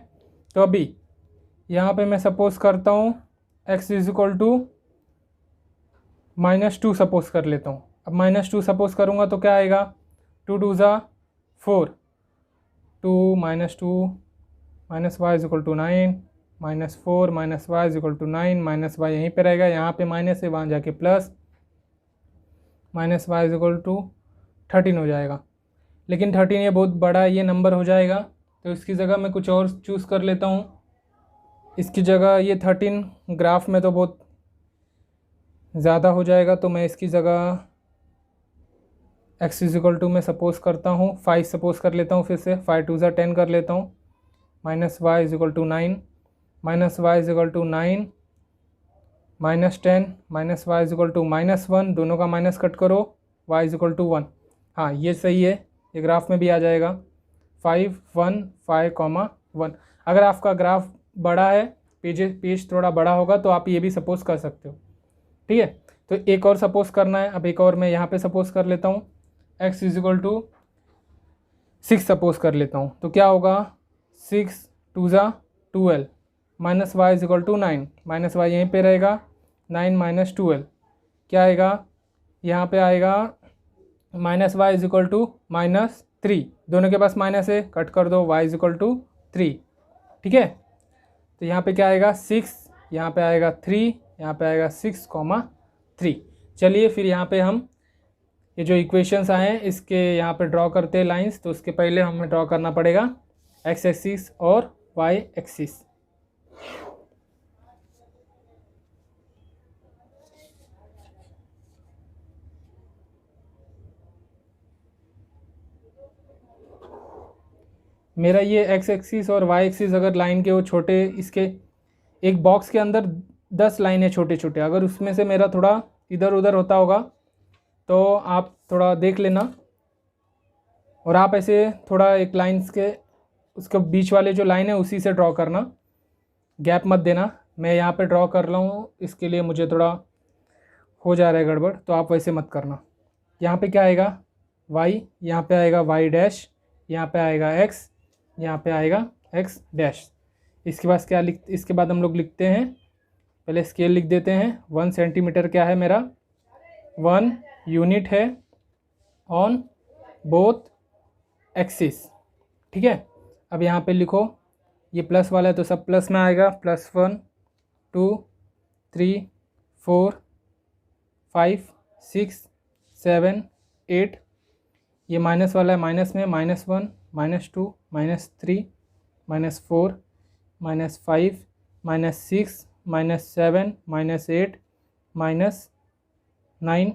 तो अभी यहाँ पे मैं सपोज करता हूँ x is equal to -2 suppose कर लेता हूँ। अब -2 सपोज करूँगा तो क्या आएगा 2 2 ज़ा 4, 2 -2 minus y is equal to 9 -4 minus y is equal to 9, minus y यहीं पे रहेगा, यहाँ पे माइनस है वहाँ जाके plus, minus y is equal to 13 हो जाएगा। लेकिन 13 ये बहुत बड़ा ये नंबर हो जाएगा, तो इसकी जगह मैं कुछ और चूज़ कर लेता हूँ। इसकी जगह ये 13 ग्राफ में तो बहुत ज़्यादा हो जाएगा, तो मैं इसकी जगह x इज इक्वल टू मैं सपोज़ करता हूँ 5 सपोज़ कर लेता हूँ, फिर से 5 2 ज़ा 10 कर लेता हूँ, minus y is equal to 9, minus y is equal to 9 -10 minus y is equal to -1, दोनों का माइनस कट करो, y इज इक्वल टू 1। हाँ ये सही है, ये ग्राफ में भी आ जाएगा 5 1 5 1। अगर आपका ग्राफ बड़ा है, पेज थोड़ा बड़ा होगा तो आप ये भी सपोज़ कर सकते हो, ठीक है। तो एक और सपोज़ करना है, अब एक और मैं यहाँ पे सपोज़ कर लेता हूँ x is equal to 6 suppose कर लेता हूँ, तो क्या होगा 6 2 ज़ा 12 minus y is equal to 9, minus y यहीं पे रहेगा 9 माइनस 12, क्या आएगा यहाँ पे आएगा minus y is equal to -3, दोनों के पास माइनस है कट कर दो, y इज इक्वल टू 3, ठीक है। तो यहाँ पे क्या आएगा 6, यहाँ पे आएगा 3, यहाँ पे आएगा 6 3। चलिए फिर यहाँ पे हम ये जो इक्वेशंस आए हैं इसके यहाँ पे ड्रॉ करते हैं लाइंस। तो उसके पहले हमें ड्रॉ करना पड़ेगा x एक्सिस और y एक्सिस। मेरा ये x एक्सिस और y एक्सिस अगर लाइन के वो छोटे, इसके एक बॉक्स के अंदर 10 लाइनें छोटे छोटे, अगर उसमें से मेरा थोड़ा इधर उधर होता होगा तो आप थोड़ा देख लेना, और आप ऐसे थोड़ा एक लाइन्स के उसके बीच वाले जो लाइन है उसी से ड्रॉ करना, गैप मत देना। मैं यहाँ पे ड्रॉ कर रहा हूँ, इसके लिए मुझे थोड़ा हो जा रहा है गड़बड़, तो आप वैसे मत करना। यहाँ पे क्या आएगा y, यहाँ पे आएगा y डैश, यहाँ पे आएगा x, यहाँ पे आएगा x डैश। इसके बाद क्या इसके बाद हम लोग लिखते हैं, पहले स्केल लिख देते हैं। 1 सेंटीमीटर क्या है मेरा 1 यूनिट है ऑन बोथ एक्सिस, ठीक है। अब यहाँ पे लिखो, ये प्लस वाला है तो सब प्लस में आएगा, +1 2 3 4 5 6 7 8। ये माइनस वाला है माइनस में, -1 -2 -3 -4 -5 -6 -7 -8 -9।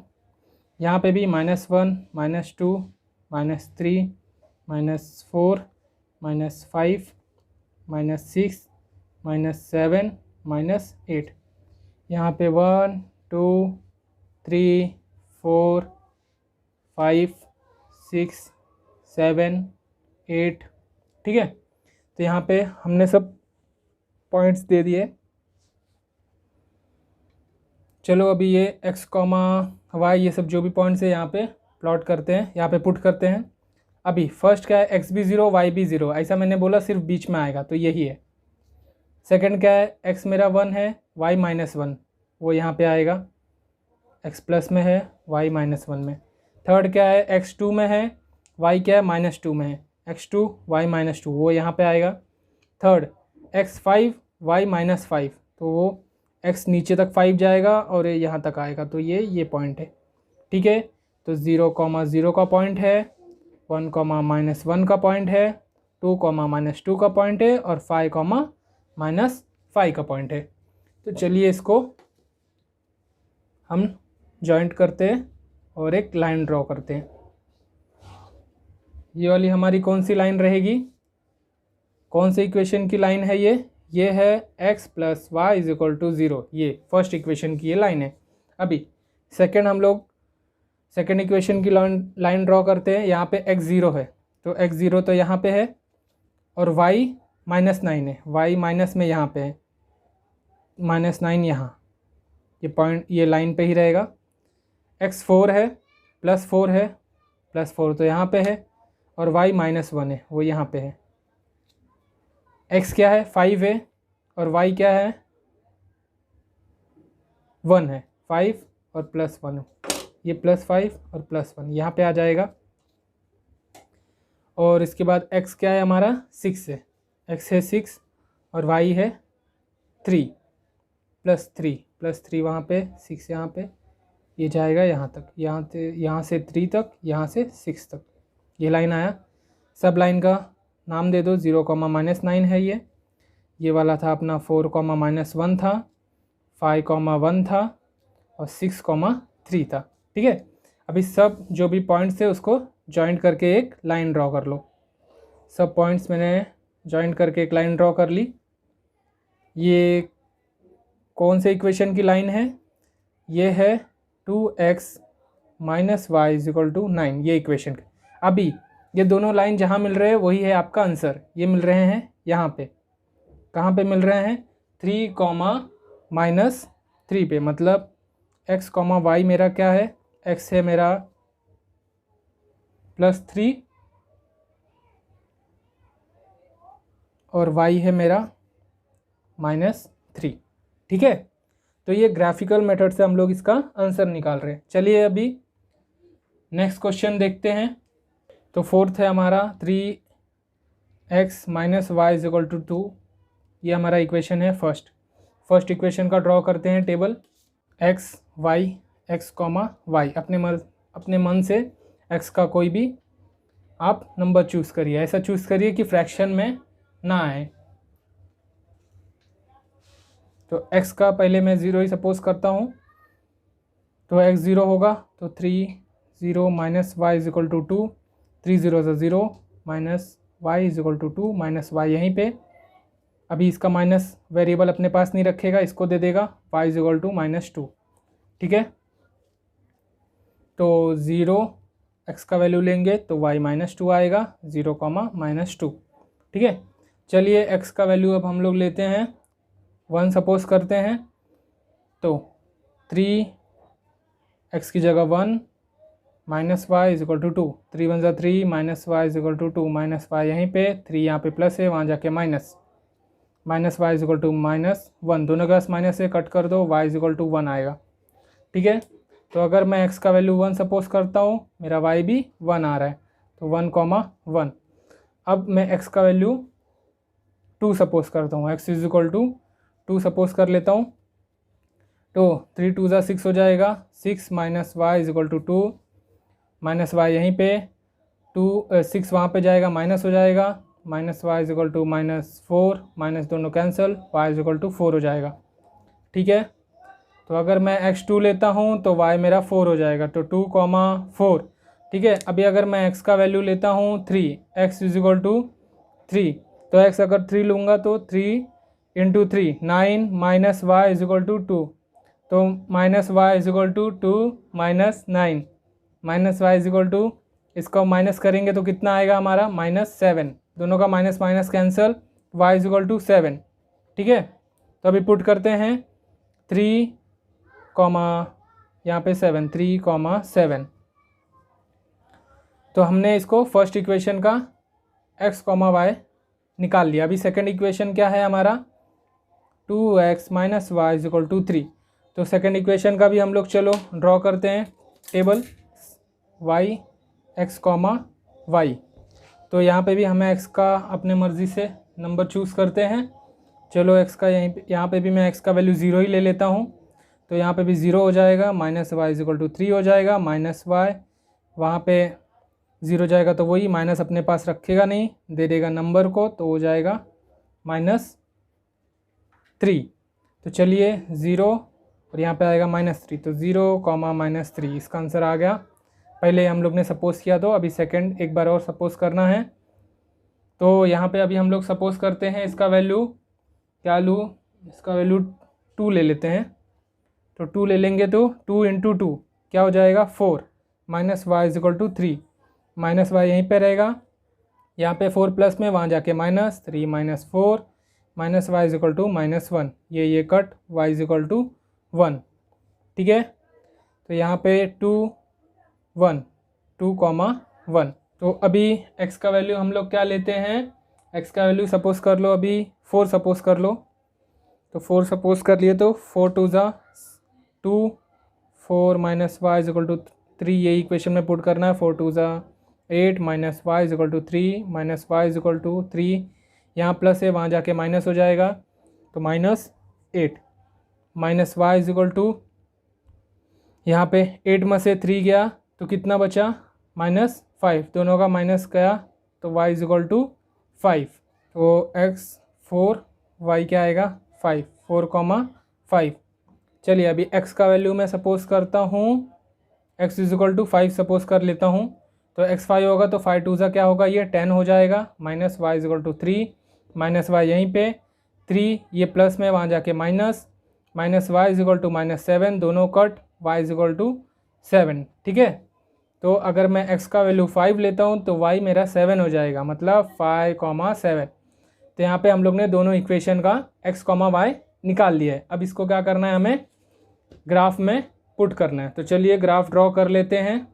यहाँ पे भी -1 -2 -3 -4 -5 -6 -7 -8। यहाँ पे 1 2 3 4 5 6 7 8, ठीक है। तो यहाँ पे हमने सब पॉइंट्स दे दिए। चलो अभी ये x, y ये सब जो भी पॉइंट्स है यहाँ पे प्लॉट करते हैं, यहाँ पे पुट करते हैं। अभी फर्स्ट क्या है, x भी 0 y भी 0, ऐसा मैंने बोला सिर्फ बीच में आएगा तो यही है। सेकंड क्या है, x मेरा 1 है y -1, वो यहाँ पे आएगा, x प्लस में है y -1 में। थर्ड क्या है, x 2 में है y क्या है -2 में है, x2 y -2 वो यहाँ पे आएगा। थर्ड x 5 y -5, तो वो x नीचे तक 5 जाएगा और ये यहाँ तक आएगा, तो ये पॉइंट है, ठीक है। तो 0, 0 का पॉइंट है, 1, -1 का पॉइंट है, 2, -2 का पॉइंट है, और 5, -5 का पॉइंट है। तो चलिए इसको हम जॉइंट करते हैं और एक लाइन ड्रॉ करते हैं। ये वाली हमारी कौन सी लाइन रहेगी, कौन सी इक्वेशन की लाइन है ये ये है x plus y is equal to 0, ये फर्स्ट इक्वेशन की ये लाइन है। अभी सेकेंड हम लोग सेकेंड इक्वेशन की लाइन ड्रॉ करते हैं। यहाँ पे x 0 है तो x 0 तो यहाँ पे है और y -9 है, y माइनस में यहाँ पे है, -9 यहाँ, ये पॉइंट ये लाइन पे ही रहेगा। x 4 है, +4 है, +4 तो यहाँ पे है और y -1 है, वो यहाँ पे है। x क्या है 5 है और y क्या है 1 है, 5 और +1 है, ये +5 और +1 यहाँ पे आ जाएगा। और इसके बाद x क्या है हमारा 6 है, x है 6 और y है 3 +3 वहाँ पे 6 यहाँ पे, ये जाएगा यहाँ तक, यहाँ से 3 तक, यहाँ से 6 तक, ये लाइन आया। सब लाइन का नाम दे दो, 0, -9 है ये वाला था अपना 4, -1 था, 5, 1 था और 6, 3 था। ठीक है, अभी सब जो भी पॉइंट्स थे उसको जॉइंट करके एक लाइन ड्रॉ कर लो। सब पॉइंट्स मैंने जॉइंट करके एक लाइन ड्रॉ कर ली। ये कौन से इक्वेशन की लाइन है? ये है 2x - y = 9, ये इक्वेशन। अभी ये दोनों लाइन जहाँ मिल रहे हैं वही है आपका आंसर। ये मिल रहे हैं यहाँ पे, कहाँ पे मिल रहे हैं 3, -3 पे, मतलब x, y मेरा क्या है, x है मेरा +3 और y है मेरा -3। ठीक है, तो ये ग्राफिकल मेथड से हम लोग इसका आंसर निकाल रहे हैं। चलिए अभी नेक्स्ट क्वेश्चन देखते हैं। तो फोर्थ है हमारा 3x - y = 2, ये हमारा इक्वेशन है फर्स्ट इक्वेशन का ड्रॉ करते हैं टेबल। x, y अपने मन से x का कोई भी आप नंबर चूज़ करिए, ऐसा चूज़ करिए कि फ्रैक्शन में ना आए। तो x का पहले मैं 0 ही सपोज करता हूँ, तो x 0 होगा, तो 3, 0 - y = 2, 3 0 0 -y = 2, -y यहीं पे। अभी इसका माइनस वेरिएबल अपने पास नहीं रखेगा, इसको दे देगा y = -2। ठीक है, तो 0 x का वैल्यू लेंगे तो y -2 आएगा, 0, -2। ठीक है, चलिए x का वैल्यू अब हम लोग लेते हैं 1 सपोज करते हैं, तो 3x की जगह 1 -y = 2, 3 1 = 3 -y = 2, -y यहीं पे, 3 यहाँ पे प्लस है, वहाँ जाके माइनस, -y = -1, दोनों के पास माइनस है, कट कर दो, y = 1 आएगा। ठीक है, तो अगर मैं x का वैल्यू 1 सपोज करता हूँ, मेरा y भी 1 आ रहा है, तो 1, 1। अब मैं x का वैल्यू 2 सपोज करता हूँ, x = 2 सपोज कर लेता हूँ, तो 3 2 = 6 हो जाएगा, 6 - y = 2, -y यहीं पे, 6 वहाँ पे जाएगा, माइनस हो जाएगा, -y = -4, माइनस दोनों कैंसिल, y = 4 हो जाएगा। ठीक है, तो अगर मैं x2 लेता हूँ तो y मेरा 4 हो जाएगा, तो 2, 4। ठीक है, अभी अगर मैं x का वैल्यू लेता हूँ 3, x = 3, तो x अगर 3 लूँगा तो 3 × 3 9 -y = 2, तो -y = 2 -9 -y = इसका माइनस करेंगे तो कितना आएगा हमारा -7, दोनों का माइनस माइनस कैंसिल, y = 7। ठीक है, तो अभी पुट करते हैं 3, यहाँ पे 7, 3, 7। तो हमने इसको फर्स्ट इक्वेशन का x, y निकाल लिया। अभी सेकंड इक्वेशन क्या है हमारा 2x - y = 3, तो सेकंड इक्वेशन का भी हम लोग चलो ड्रॉ करते हैं टेबल y, x, y। तो यहाँ पे भी हमें x का अपने मर्ज़ी से नंबर चूज़ करते हैं। चलो x का यहाँ पे भी मैं x का वैल्यू 0 ही ले लेता हूँ, तो यहाँ पे भी 0 हो जाएगा, -y = 3 हो जाएगा, -y वहाँ पे 0 जाएगा तो वही माइनस अपने पास रखेगा नहीं, दे देगा नंबर को, तो हो जाएगा -3। तो चलिए 0 और यहाँ पे आएगा -3, तो 0, -3 इसका आंसर आ गया। पहले हम लोग ने सपोज किया, तो अभी सेकंड एक बार और सपोज करना है। तो यहाँ पे अभी हम लोग सपोज करते हैं इसका वैल्यू क्या लूँ, इसका वैल्यू 2 ले लेते हैं। तो 2 ले लेंगे तो 2 इंटू 2 क्या हो जाएगा 4 minus y is equal to 3, minus y यहीं पे रहेगा, यहाँ पे 4 प्लस में वहाँ जाके minus 3 minus 4 minus y is equal to -1, ये cut y is equal to 1। ठीक है, तो यहाँ पे 2 1 2 1। तो अभी x का वैल्यू हम लोग क्या लेते हैं, x का वैल्यू सपोज कर लो अभी 4 सपोज कर लो। तो 4 सपोज कर लिए तो 4 2 ज़ा 2 4 minus y is equal to 3, ये इक्वेशन में पुट करना है। 4 2 ज़ा 8 minus y is equal to 3 minus y is equal to 3, यहाँ प्लस है वहाँ जाके माइनस हो जाएगा तो -8 minus y is equal to, यहाँ पे 8 में से 3 गया तो कितना बचा -5, दोनों का माइनस गया तो y इज इक्वल टू 5। तो x 4 y क्या आएगा 5, 4 5। चलिए अभी x का वैल्यू मैं सपोज करता हूँ, x is equal to 5 suppose कर लेता हूँ। तो x 5 होगा तो 5 2 ज़ा क्या होगा, ये 10 हो जाएगा, minus y is equal to 3 minus y यहीं पे 3, ये प्लस में वहाँ जाके minus y is equal to -7, दोनों cut y is equal to 7। ठीक है, तो अगर मैं x का वैल्यू 5 लेता हूँ तो y मेरा 7 हो जाएगा, मतलब 5 7। तो यहाँ पे हम लोग ने दोनों इक्वेशन का x y निकाल लिया है। अब इसको क्या करना है, हमें ग्राफ में पुट करना है। तो चलिए ग्राफ ड्रॉ कर लेते हैं।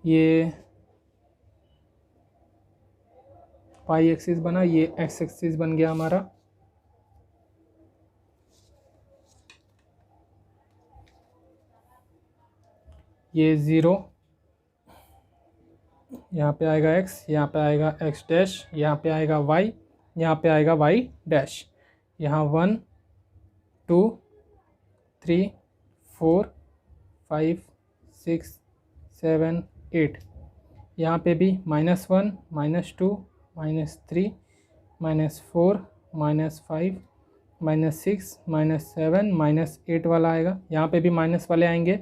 ये पाई एक्सिस बना, ये एक्स एक्सिस बन गया हमारा। ये 0, यहाँ पे आएगा x, यहाँ पे आएगा x डैश, यहाँ पे आएगा y, यहाँ पे आएगा y डैश। यहाँ 1 2 3 4 5 6 7 8, यहाँ पे भी -1 -2 -3 -4 -5 -6 -7 -8 वाला आएगा। यहाँ पे भी माइनस वाले आएंगे,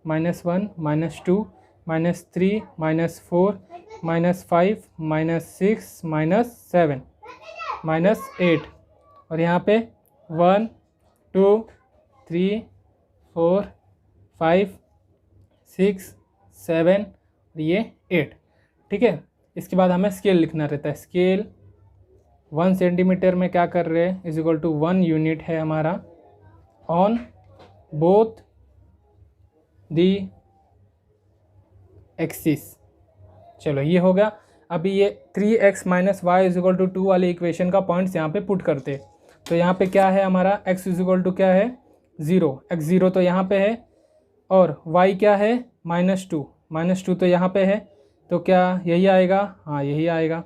-1 -2 -3 -4 -5 -6 -7 -8, और यहाँ पे 1 2 3 4 5 6 7 और ये 8। ठीक है, इसके बाद हमें स्केल लिखना रहता है। स्केल 1 सेंटीमीटर में क्या कर रहे हैं, इज इक्वल टू 1 यूनिट है हमारा ऑन बोथ दी एक्सिस। चलो ये हो गया। अभी ये 3x minus y is equal to 2 वाले इक्वेशन का पॉइंट्स यहाँ पे पुट करते। तो यहाँ पे क्या है हमारा, x इज इक्वल टू क्या है 0, x 0 तो यहाँ पे है, और y क्या है -2 तो यहाँ पे है, तो क्या यही आएगा, हाँ यही आएगा।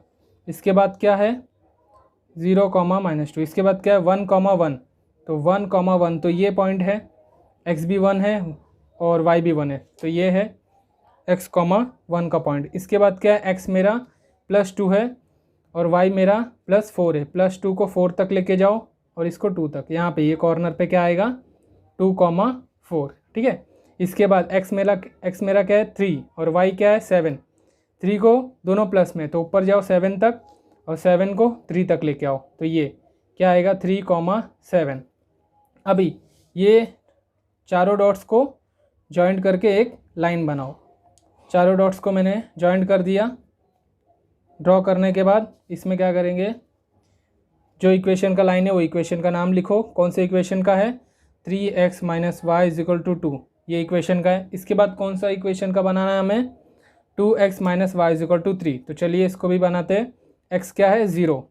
इसके बाद क्या है 0, -2, इसके बाद क्या है 1, 1, तो 1, 1 तो ये पॉइंट है, x भी 1 है और y भी 1 है, तो ये है x, 1 का पॉइंट। इसके बाद क्या है, x मेरा +2 है और y मेरा +4 है। +2 को 4 तक लेके जाओ और इसको 2 तक, यहाँ पे ये कॉर्नर पे क्या आएगा 2, 4। ठीक है, इसके बाद x मेरा क्या है 3 और y क्या है 7। 3 को दोनों प्लस में, तो ऊपर जाओ 7 तक और 7 को 3 तक लेके आओ, तो ये क्या आएगा 3, 7। अभी ये चारों डॉट्स को जॉइंट करके एक लाइन बनाओ। चारों डॉट्स को मैंने जॉइंट कर दिया। ड्रॉ करने के बाद इसमें क्या करेंगे, जो इक्वेशन का लाइन है वो इक्वेशन का नाम लिखो। कौन से इक्वेशन का है, 3x minus y is equal to 2, ये इक्वेशन का है। इसके बाद कौन सा इक्वेशन का बनाना है हमें, 2x minus y is equal to 3। तो चलिए इसको भी बनाते हैं। x क्या है 0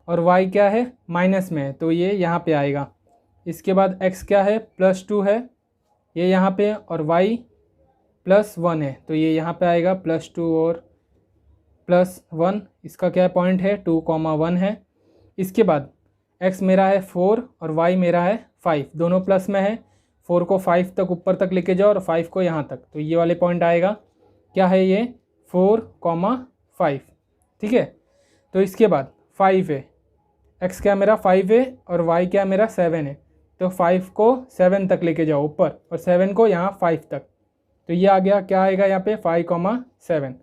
और y क्या है माइनस में है, तो ये यहाँ पे आएगा। इसके बाद x क्या है +2 है, ये यहाँ पे, और y +1 है, तो ये यहाँ पे आएगा +2 और +1। इसका क्या पॉइंट है 2, 1 है। इसके बाद x मेरा है 4 और y मेरा है 5, दोनों प्लस में है। 4 को 5 तक ऊपर तक लेके जाओ और 5 को यहाँ तक, तो ये वाले पॉइंट आएगा। क्या है ये 4, 5। ठीक है, तो इसके बाद 5 है, x क्या मेरा 5 है और y क्या मेरा 7 है, तो 5 को 7 तक लेके जाओ ऊपर और 7 को यहाँ 5 तक, तो ये आ गया, क्या आएगा यहाँ पे 5,7।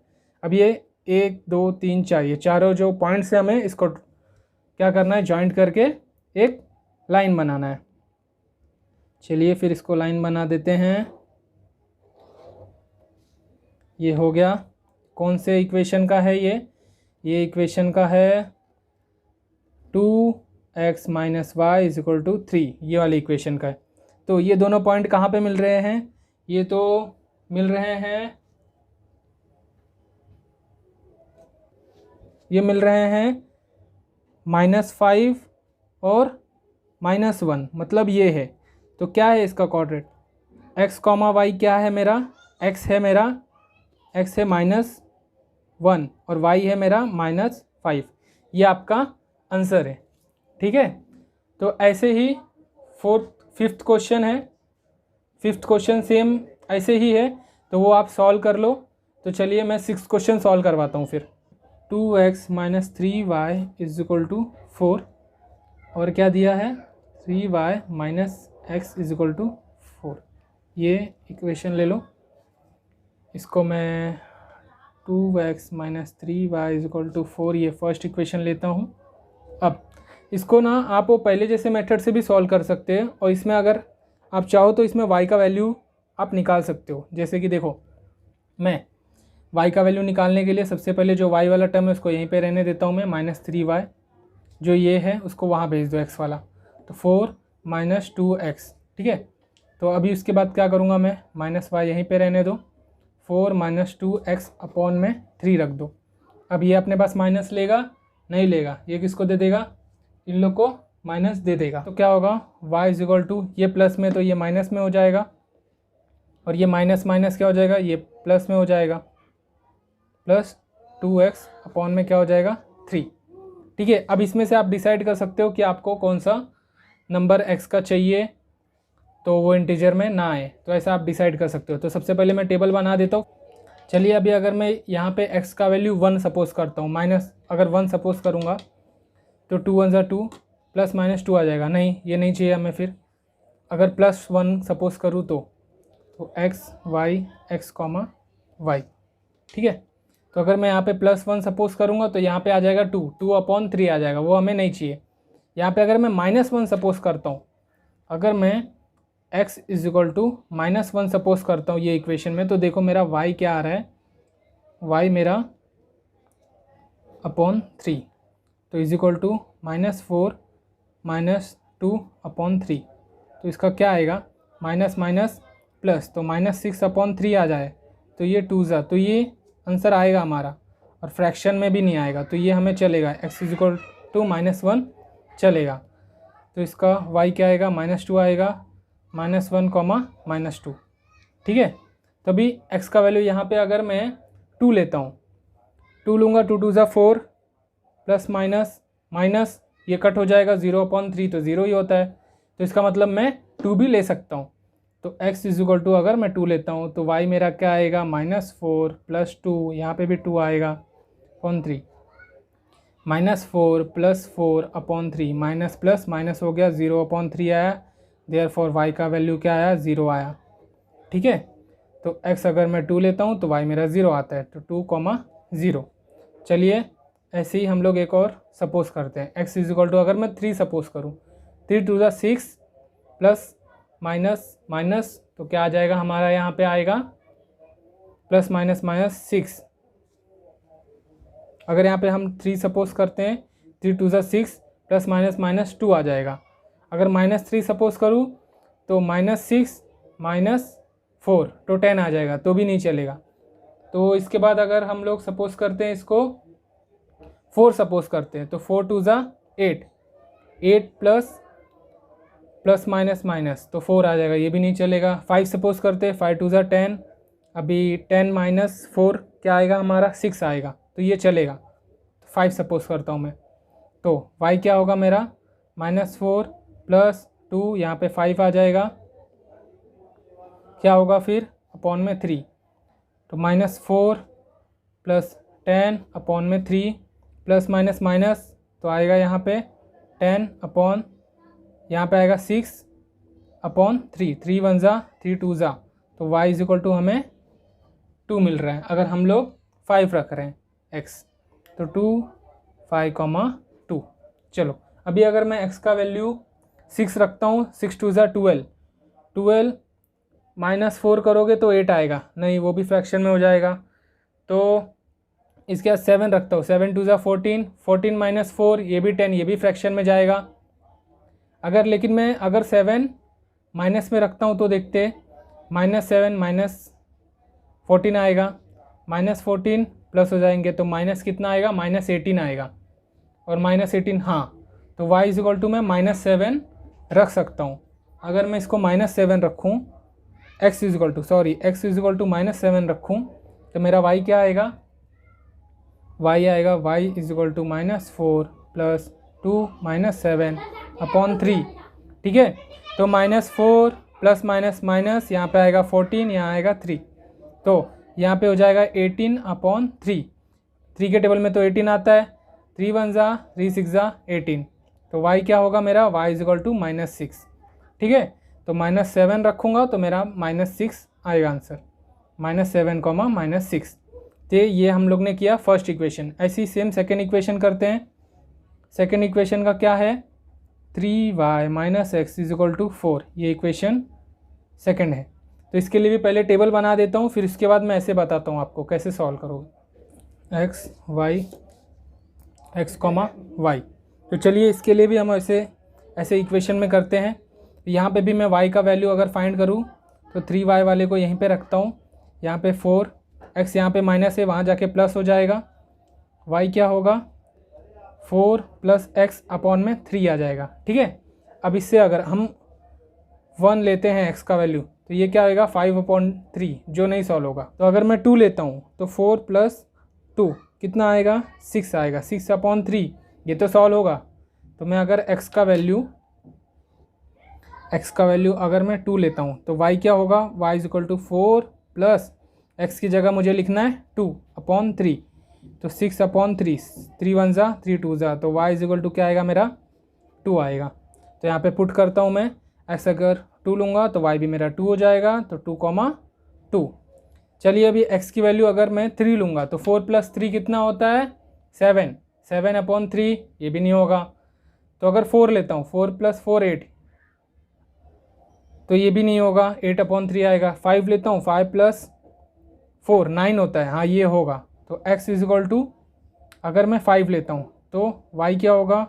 अब ये 1 2 3 4 ये चारों जो पॉइंट्स है हमें इसको क्या करना है, जॉइंट करके एक लाइन बनाना है। चलिए फिर इसको लाइन बना देते हैं। ये हो गया। कौन से इक्वेशन का है ये इक्वेशन का है 2x - y = 3, ये वाली इक्वेशन का है। तो ये दोनों पॉइंट कहाँ पे मिल रहे हैं, ये तो मिल रहे हैं, ये मिल रहे हैं -5 और -1, मतलब ये है। तो क्या है इसका कोऑर्डिनेट, x, y क्या है मेरा, x है मेरा, x है -1 और y है मेरा -5। ये आपका आंसर है, ठीक है। तो ऐसे ही फिफ्थ क्वेश्चन है, फिफ्थ क्वेश्चन सेम ऐसे ही है, तो वो आप सॉल्व कर लो। तो चलिए मैं सिक्स्थ क्वेश्चन सॉल्व करवाता हूँ फिर। 2x - 3y = 4 और क्या दिया है 3y - x = 4। ये इक्वेशन ले लो, इसको मैं 2x - 3y = 4 ये फर्स्ट इक्वेशन लेता हूँ। अब इसको ना आप वो पहले जैसे मेथड से भी सॉल्व कर सकते हैं, और इसमें अगर आप चाहो तो इसमें y का वैल्यू आप निकाल सकते हो। जैसे कि देखो, मैं y का वैल्यू निकालने के लिए सबसे पहले जो y वाला टर्म है उसको यहीं पे रहने देता हूँ मैं, -3y जो ये है उसको वहाँ भेज दो x वाला, तो 4 - 2x, ठीक है। तो अभी उसके बाद क्या करूँगा मैं, -y यहीं पे रहने दो, 4 - 2x अपॉन में 3 रख दो। अब ये अपने पास माइनस लेगा, नहीं लेगा, ये किसको दे देगा, इन लोग को माइनस दे देगा। तो क्या होगा y = ये प्लस में तो ये माइनस में हो जाएगा, और ये माइनस माइनस क्या हो जाएगा, ये प्लस में हो जाएगा, प्लस 2x अपॉन में क्या हो जाएगा 3, ठीक है। अब इसमें से आप डिसाइड कर सकते हो कि आपको कौन सा नंबर x का चाहिए, तो वो इंटीजर में ना आए, तो ऐसा आप डिसाइड कर सकते हो। तो सबसे पहले मैं टेबल बना देता हूँ। चलिए अभी अगर मैं यहाँ पे x का वैल्यू 1 सपोज करता हूँ, माइनस अगर 1 सपोज करूँगा तो 2 1 = 2, प्लस -2 आ जाएगा, नहीं ये नहीं चाहिए हमें। फिर अगर +1 सपोज करूँ तो x y x, y, ठीक है। तो अगर मैं यहाँ पे +1 सपोज करूँगा तो यहाँ पे आ जाएगा 2/3 आ जाएगा, वो हमें नहीं चाहिए। यहाँ पे अगर मैं -1 सपोज करता हूँ, अगर मैं x = -1 सपोज करता हूँ ये इक्वेशन में, तो देखो मेरा y क्या आ रहा है, y मेरा /3, तो = -4 - 2/3, तो इसका क्या आएगा माइनस माइनस प्लस, तो -6/3 आ जाए, तो ये 2 ज़ा, तो ये आंसर आएगा हमारा, और फ्रैक्शन में भी नहीं आएगा, तो ये हमें चलेगा, x = -1 चलेगा। तो इसका y क्या आएगा, -2 आएगा, -1, -2, ठीक है। तभी x का वैल्यू यहाँ पे अगर मैं 2 लेता हूँ, 2 लूँगा, 2 2 ज़ा 4, प्लस माइनस माइनस ये कट हो जाएगा, 0/3 तो 0 ही होता है, तो इसका मतलब मैं 2 भी ले सकता हूँ। तो x = अगर मैं 2 लेता हूँ तो y मेरा क्या आएगा, -4 + 2, यहाँ पे भी 2 आएगा, /3, -4 + 4/3, माइनस प्लस माइनस हो गया, 0/3 आया, देयरफॉर y का वैल्यू क्या आया, 0 आया, ठीक है। तो x अगर मैं 2 लेता हूँ तो y मेरा 0 आता है, तो 2, 0। चलिए ऐसे ही हम लोग एक और सपोज करते हैं, x = अगर मैं 3 सपोज करूँ, 3 2 ज़ा 6, प्लस माइनस माइनस, तो क्या आ जाएगा हमारा, यहाँ पे आएगा +−6। अगर यहाँ पे हम 3 सपोज करते हैं, 3 2 ज़ा 6, प्लस माइनस 2 आ जाएगा। अगर -3 सपोज करूँ तो -6 - 4, तो 10 आ जाएगा, तो भी नहीं चलेगा। तो इसके बाद अगर हम लोग सपोज करते हैं इसको 4 सपोज करते हैं, तो 4 2 ज़ा 8, 8 प्लस माइनस, तो 4 आ जाएगा, ये भी नहीं चलेगा। 5 सपोज करते हैं, 5 2 ज़ा 10, अभी 10 - 4 क्या आएगा हमारा, 6 आएगा, तो ये चलेगा। 5 सपोज करता हूँ मैं, तो y क्या होगा मेरा, -4 + 2, यहाँ पे 5 आ जाएगा, क्या होगा फिर अपॉन में 3, तो -4 + 10/3, प्लस माइनस माइनस, तो आएगा यहाँ पे 10 अपॉन, यहाँ पे आएगा 6/3, 3 1 ज़ा 3 2 ज़ा, तो y = हमें 2 मिल रहा है अगर हम लोग 5 रख रहे हैं x, तो 2 5, 2। चलो अभी अगर मैं x का वैल्यू 6 रखता हूँ, 6 2 ज़ा 12, 12 -4 करोगे तो 8 आएगा, नहीं वो भी फ्रैक्शन में हो जाएगा। तो इसके बाद 7 रखता हूँ, 7 2 ज़ा 14, 14 -4 ये भी 10, ये भी फ्रैक्शन में जाएगा। अगर लेकिन मैं अगर 7 माइनस में रखता हूँ तो देखते, -7 -14 आएगा, -14 प्लस हो जाएंगे तो माइनस कितना आएगा, -18 आएगा, और -18 हाँ, तो y इक्वल टू मैं -7 रख सकता हूँ। अगर मैं इसको -7 रखूँ, x इक्वल टू -7 रखूँ तो मेरा y क्या आएगा, y आएगा y इक्वल टू -4 + 2 -7 अपॉन 3। ठीक है, तो -4 प्लस माइनस माइनस यहाँ पे आएगा 14, यहाँ आएगा 3, तो यहाँ पे हो जाएगा 18 अपॉन 3। 3 के टेबल में तो 18 आता है, 3 1 ज़ा 3 6 ज़ा 18, तो y क्या होगा मेरा, y इक्वल टू -6। ठीक है, तो -7 रखूँगा तो मेरा -6 आएगा आंसर, -7, -6। तो ये हम लोग ने किया फर्स्ट इक्वेशन। ऐसी सेम सेकेंड इक्वेशन करते हैं। सेकेंड इक्वेशन का क्या है, 3y - x = 4, ये इक्वेशन सेकेंड है। तो इसके लिए भी पहले टेबल बना देता हूँ, फिर इसके बाद मैं ऐसे बताता हूँ आपको कैसे सॉल्व करोगे, x y। तो चलिए इसके लिए भी हम ऐसे इक्वेशन में करते हैं। यहाँ पे भी मैं y का वैल्यू अगर फाइंड करूँ तो 3y वाले को यहीं पे रखता हूँ, यहाँ पे 4, x यहाँ पे माइनस है, वहाँ जाके प्लस हो जाएगा, y क्या होगा 4 + x अपॉन में 3 आ जाएगा। ठीक है, अब इससे अगर हम 1 लेते हैं x का वैल्यू तो ये क्या आएगा 5/3, जो नहीं सॉल्व होगा। तो अगर मैं 2 लेता हूँ तो 4 + 2 कितना आएगा, 6 आएगा, 6/3, ये तो सॉल्व होगा। तो मैं अगर x का वैल्यू अगर मैं 2 लेता हूँ तो y क्या होगा, y = 4 + x की जगह मुझे लिखना है 2/3, तो 6/3, 3 1 ज़ा 3 2 ज़ा, तो y = क्या आएगा मेरा 2 आएगा। तो यहाँ पे पुट करता हूँ मैं, x अगर 2 लूँगा तो y भी मेरा 2 हो जाएगा, तो 2,2। चलिए अभी x की वैल्यू अगर मैं 3 लूँगा तो 4 + 3 कितना होता है 7, 7/3, ये भी नहीं होगा। तो अगर 4 लेता हूँ, 4 + 4 8, तो ये भी नहीं होगा, 8/3 आएगा। 5 लेता हूँ, 5 + 4 9 होता है, हाँ ये होगा। तो x = अगर मैं 5 लेता हूँ तो y क्या होगा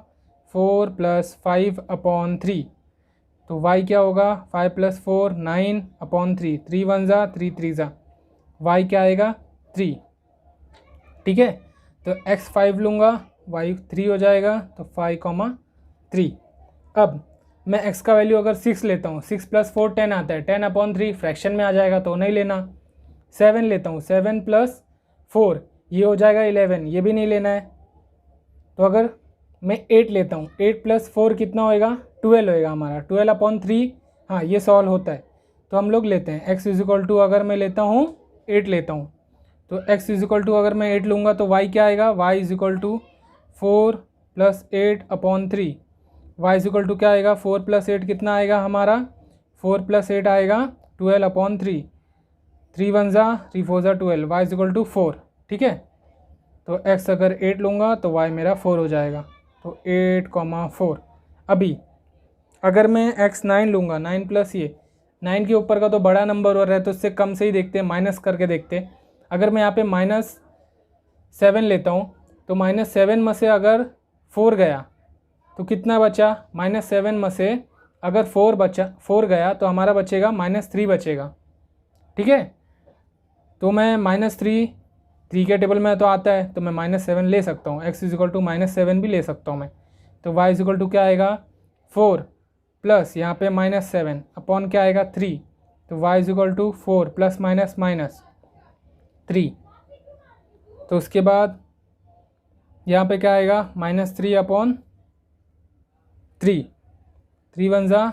4 + 5/3, तो y क्या होगा 5 + 4 9/3, 3 1 ज़ा 3 3 ज़ा, y क्या आएगा 3। ठीक है, तो x 5 लूँगा, y 3 हो जाएगा, तो 5,3। अब मैं x का वैल्यू अगर 6 लेता हूँ, 6 + 4 10 आता है, 10/3 फ्रैक्शन में आ जाएगा तो नहीं लेना। 7 लेता हूँ, 7 + 4 ये हो जाएगा 11, ये भी नहीं लेना है। तो अगर मैं 8 लेता हूँ, 8 + 4 कितना होएगा 12 होएगा हमारा, 12/3, हाँ ये सॉल्व होता है। तो हम लोग लेते हैं x = अगर मैं लेता हूँ 8 लेता हूँ, तो x = अगर मैं 8 लूँगा तो y क्या आएगा, y = 4 + 8/3, y = क्या आएगा 4 + 8 कितना आएगा हमारा, 4 + 8 आएगा 12/3, 3 1 ज़ा 3 4 ज़ा 12, y = 4। ठीक है, तो x अगर 8 लूँगा तो y मेरा 4 हो जाएगा, तो 8,4। अभी अगर मैं x 9 लूँगा, 9 + ये 9 के ऊपर का तो बड़ा नंबर हो रहा है तो उससे कम से ही देखते हैं, माइनस करके देखते हैं। अगर मैं यहाँ पे -7 लेता हूँ तो -7 में से अगर 4 गया तो कितना बचा, -7 में से अगर 4 गया तो हमारा बचेगा -3 बचेगा। ठीक है, तो मैं -3 के टेबल में तो आता है, तो मैं -7 ले सकता हूँ, x = -7 भी ले सकता हूँ मैं। तो y = क्या आएगा 4 प्लस यहाँ पे -7 अपॉन क्या आएगा 3, तो y = 4 ± -3। तो उसके बाद यहाँ पे क्या आएगा -3/3, 3 1 ज़ा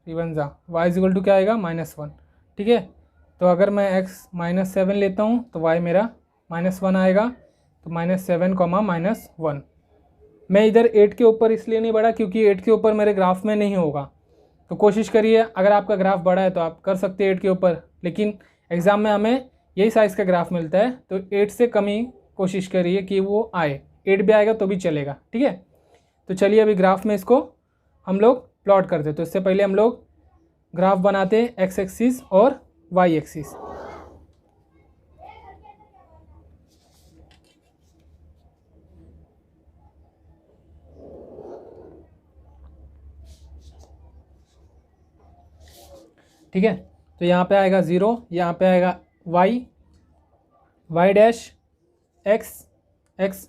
3 1 ज़ा, y = क्या आएगा -1। ठीक है, तो अगर मैं x -7 लेता हूँ तो y मेरा -1 आएगा, तो -7, -1। मैं इधर 8 के ऊपर इसलिए नहीं बढ़ा क्योंकि 8 के ऊपर मेरे ग्राफ में नहीं होगा। तो कोशिश करिए, अगर आपका ग्राफ बड़ा है तो आप कर सकते हैं 8 के ऊपर, लेकिन एग्ज़ाम में हमें यही साइज़ का ग्राफ मिलता है, तो 8 से कम ही कोशिश करिए कि वो आए, 8 भी आएगा तो भी चलेगा, ठीक है। तो चलिए अभी ग्राफ में इसको हम लोग प्लॉट करते, तो इससे पहले हम लोग ग्राफ बनाते हैं एक्स एक्सिस और वाई एक्सिस। ठीक है, तो यहाँ पे आएगा 0, यहाँ पे आएगा वाई डैश एक्स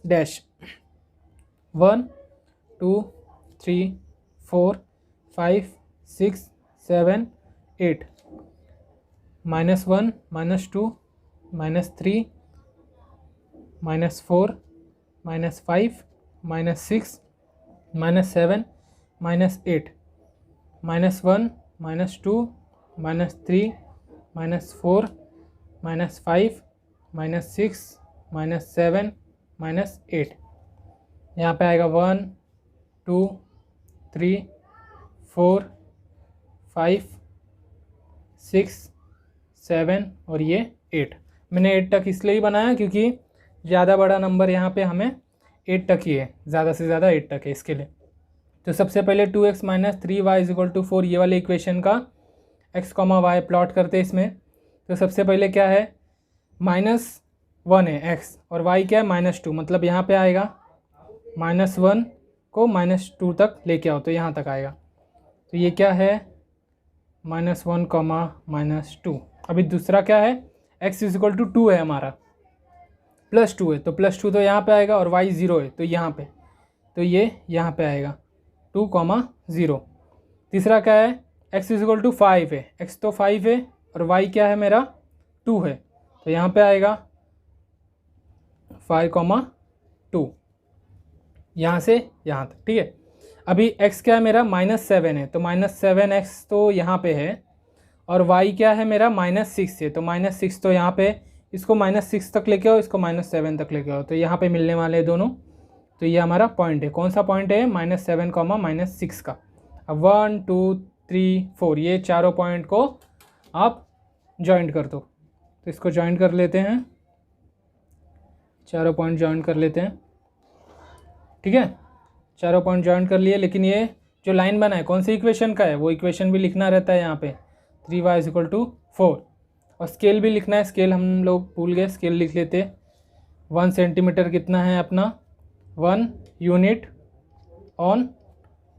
डैश 1 2 3 4 5 6 7 8 -1 -2 -3 -4 -5 -6 -7 -8 -1 -2 -3 -4 -5 -6 -7 -8। यहाँ पे आएगा 1 2 3 4 5 6 7 और ये 8। मैंने 8 तक इसलिए ही बनाया क्योंकि ज़्यादा बड़ा नंबर यहाँ पे हमें 8 तक ही है, ज़्यादा से ज़्यादा 8 तक है इसके लिए। तो सबसे पहले 2x - 3y = 4 ये वाले इक्वेशन का x, y प्लॉट करते हैं इसमें। तो सबसे पहले क्या है, -1 है x और y क्या है -2, मतलब यहाँ पे आएगा -1 को -2 तक लेके आओ तो यहाँ तक आएगा। तो ये क्या है -1, -2। अभी दूसरा क्या है, x = 2 है हमारा, +2 है तो +2 तो यहाँ पे आएगा और y 0 है तो यहाँ पे, तो ये यहाँ पे आएगा 2, 0। तीसरा क्या है, x = 5 है, x तो 5 है और y क्या है मेरा 2 है तो यहाँ पे आएगा 5, 2 यहाँ से यहाँ तक, ठीक है। अभी x क्या है मेरा -7 है तो -7x तो यहाँ पे है और y क्या है मेरा -6 है तो -6 तो यहाँ पे, इसको -6 तक लेके आओ, इसको -7 तक लेके आओ तो यहाँ पे मिलने वाले हैं दोनों। तो ये हमारा पॉइंट है, कौन सा पॉइंट है, -7, -6 का। अब 1 2 3 4 ये चारों पॉइंट को आप जॉइंट कर दो, तो इसको जॉइंट कर लेते हैं, चारों पॉइंट जॉइंट कर लेते हैं, ठीक है। चारों पॉइंट जॉइंट कर लिए, लेकिन ये जो लाइन बना है कौन सी इक्वेशन का है, वो इक्वेशन भी लिखना रहता है यहाँ पे 3y = 4 और स्केल भी लिखना है। स्केल हम लोग भूल गए, स्केल लिख लेते। 1 सेंटीमीटर कितना है अपना, 1 unit on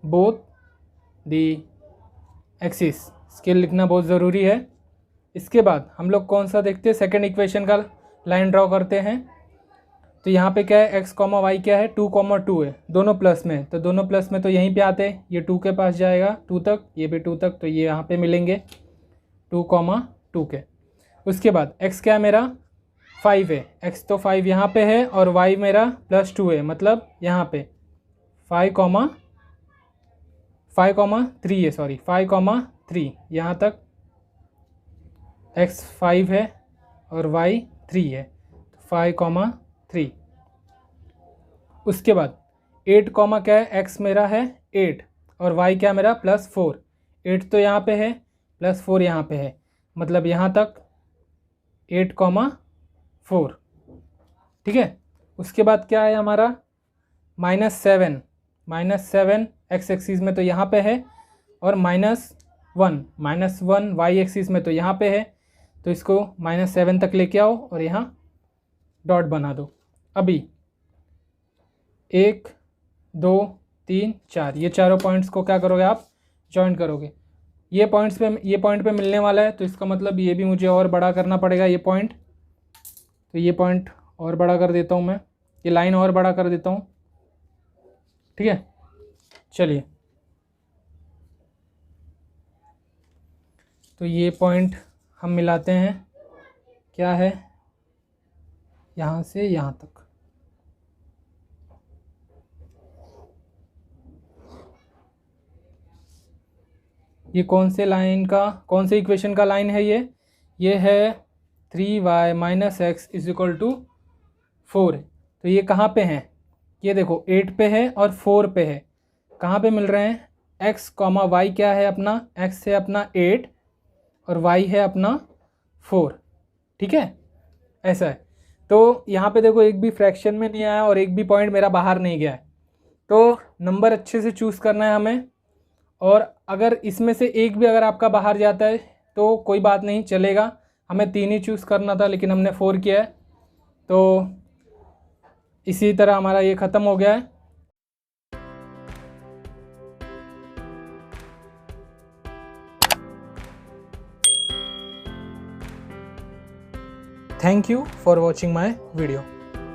both the axis. Scale लिखना बहुत ज़रूरी है। इसके बाद हम लोग कौन सा देखते हैं, सेकंड इक्वेशन का लाइन ड्रॉ करते हैं। तो यहाँ पे क्या है, x, y क्या है 2, 2 है, दोनों प्लस में, तो दोनों प्लस में तो यहीं पे आते हैं, ये 2 के पास जाएगा 2 तक, ये भी 2 तक, तो ये यहाँ पे मिलेंगे 2, 2 के। उसके बाद x क्या है मेरा 5 है, x तो 5 यहाँ पे है और y मेरा +2 है, मतलब यहाँ पे 5, 3 है, सॉरी 5, 3 यहाँ तक x 5 है और y 3 है, 5, 3। उसके बाद 8, क्या है, x मेरा है 8 और y क्या मेरा +4, 8 तो यहाँ पे है +4 यहाँ पे है, मतलब यहाँ तक 8, 4, ठीक है। उसके बाद क्या है हमारा -7, x एक्सिस में तो यहाँ पे है और -1 y एक्सिस में तो यहाँ पे है, तो इसको -7 तक लेके आओ और यहाँ डॉट बना दो। अभी 1 2 3 4 ये चारों पॉइंट्स को क्या करोगे आप, जॉइंट करोगे। ये पॉइंट पे मिलने वाला है, तो इसका मतलब ये भी मुझे और बड़ा करना पड़ेगा ये पॉइंट, तो ये पॉइंट और बड़ा कर देता हूँ मैं, ये लाइन और बड़ा कर देता हूँ, ठीक है। चलिए, तो ये पॉइंट हम मिलाते हैं, क्या है यहाँ से यहाँ तक, ये कौन से लाइन का, कौन से इक्वेशन का लाइन है, ये है 3y - x = 4 है। तो ये कहाँ पे हैं, ये देखो 8 पे है और 4 पे है, कहाँ पे मिल रहे हैं, x, y क्या है अपना, x है अपना 8 और y है अपना 4, ठीक है। ऐसा है। तो यहाँ पे देखो एक भी फ्रैक्शन में नहीं आया और एक भी पॉइंट मेरा बाहर नहीं गया है। तो नंबर अच्छे से चूज़ करना है हमें, और अगर इसमें से एक भी अगर आपका बाहर जाता है तो कोई बात नहीं, चलेगा। हमें 3 ही चूज़ करना था लेकिन हमने 4 किया है। तो इसी तरह हमारा ये ख़त्म हो गया है। Thank you for watching my video.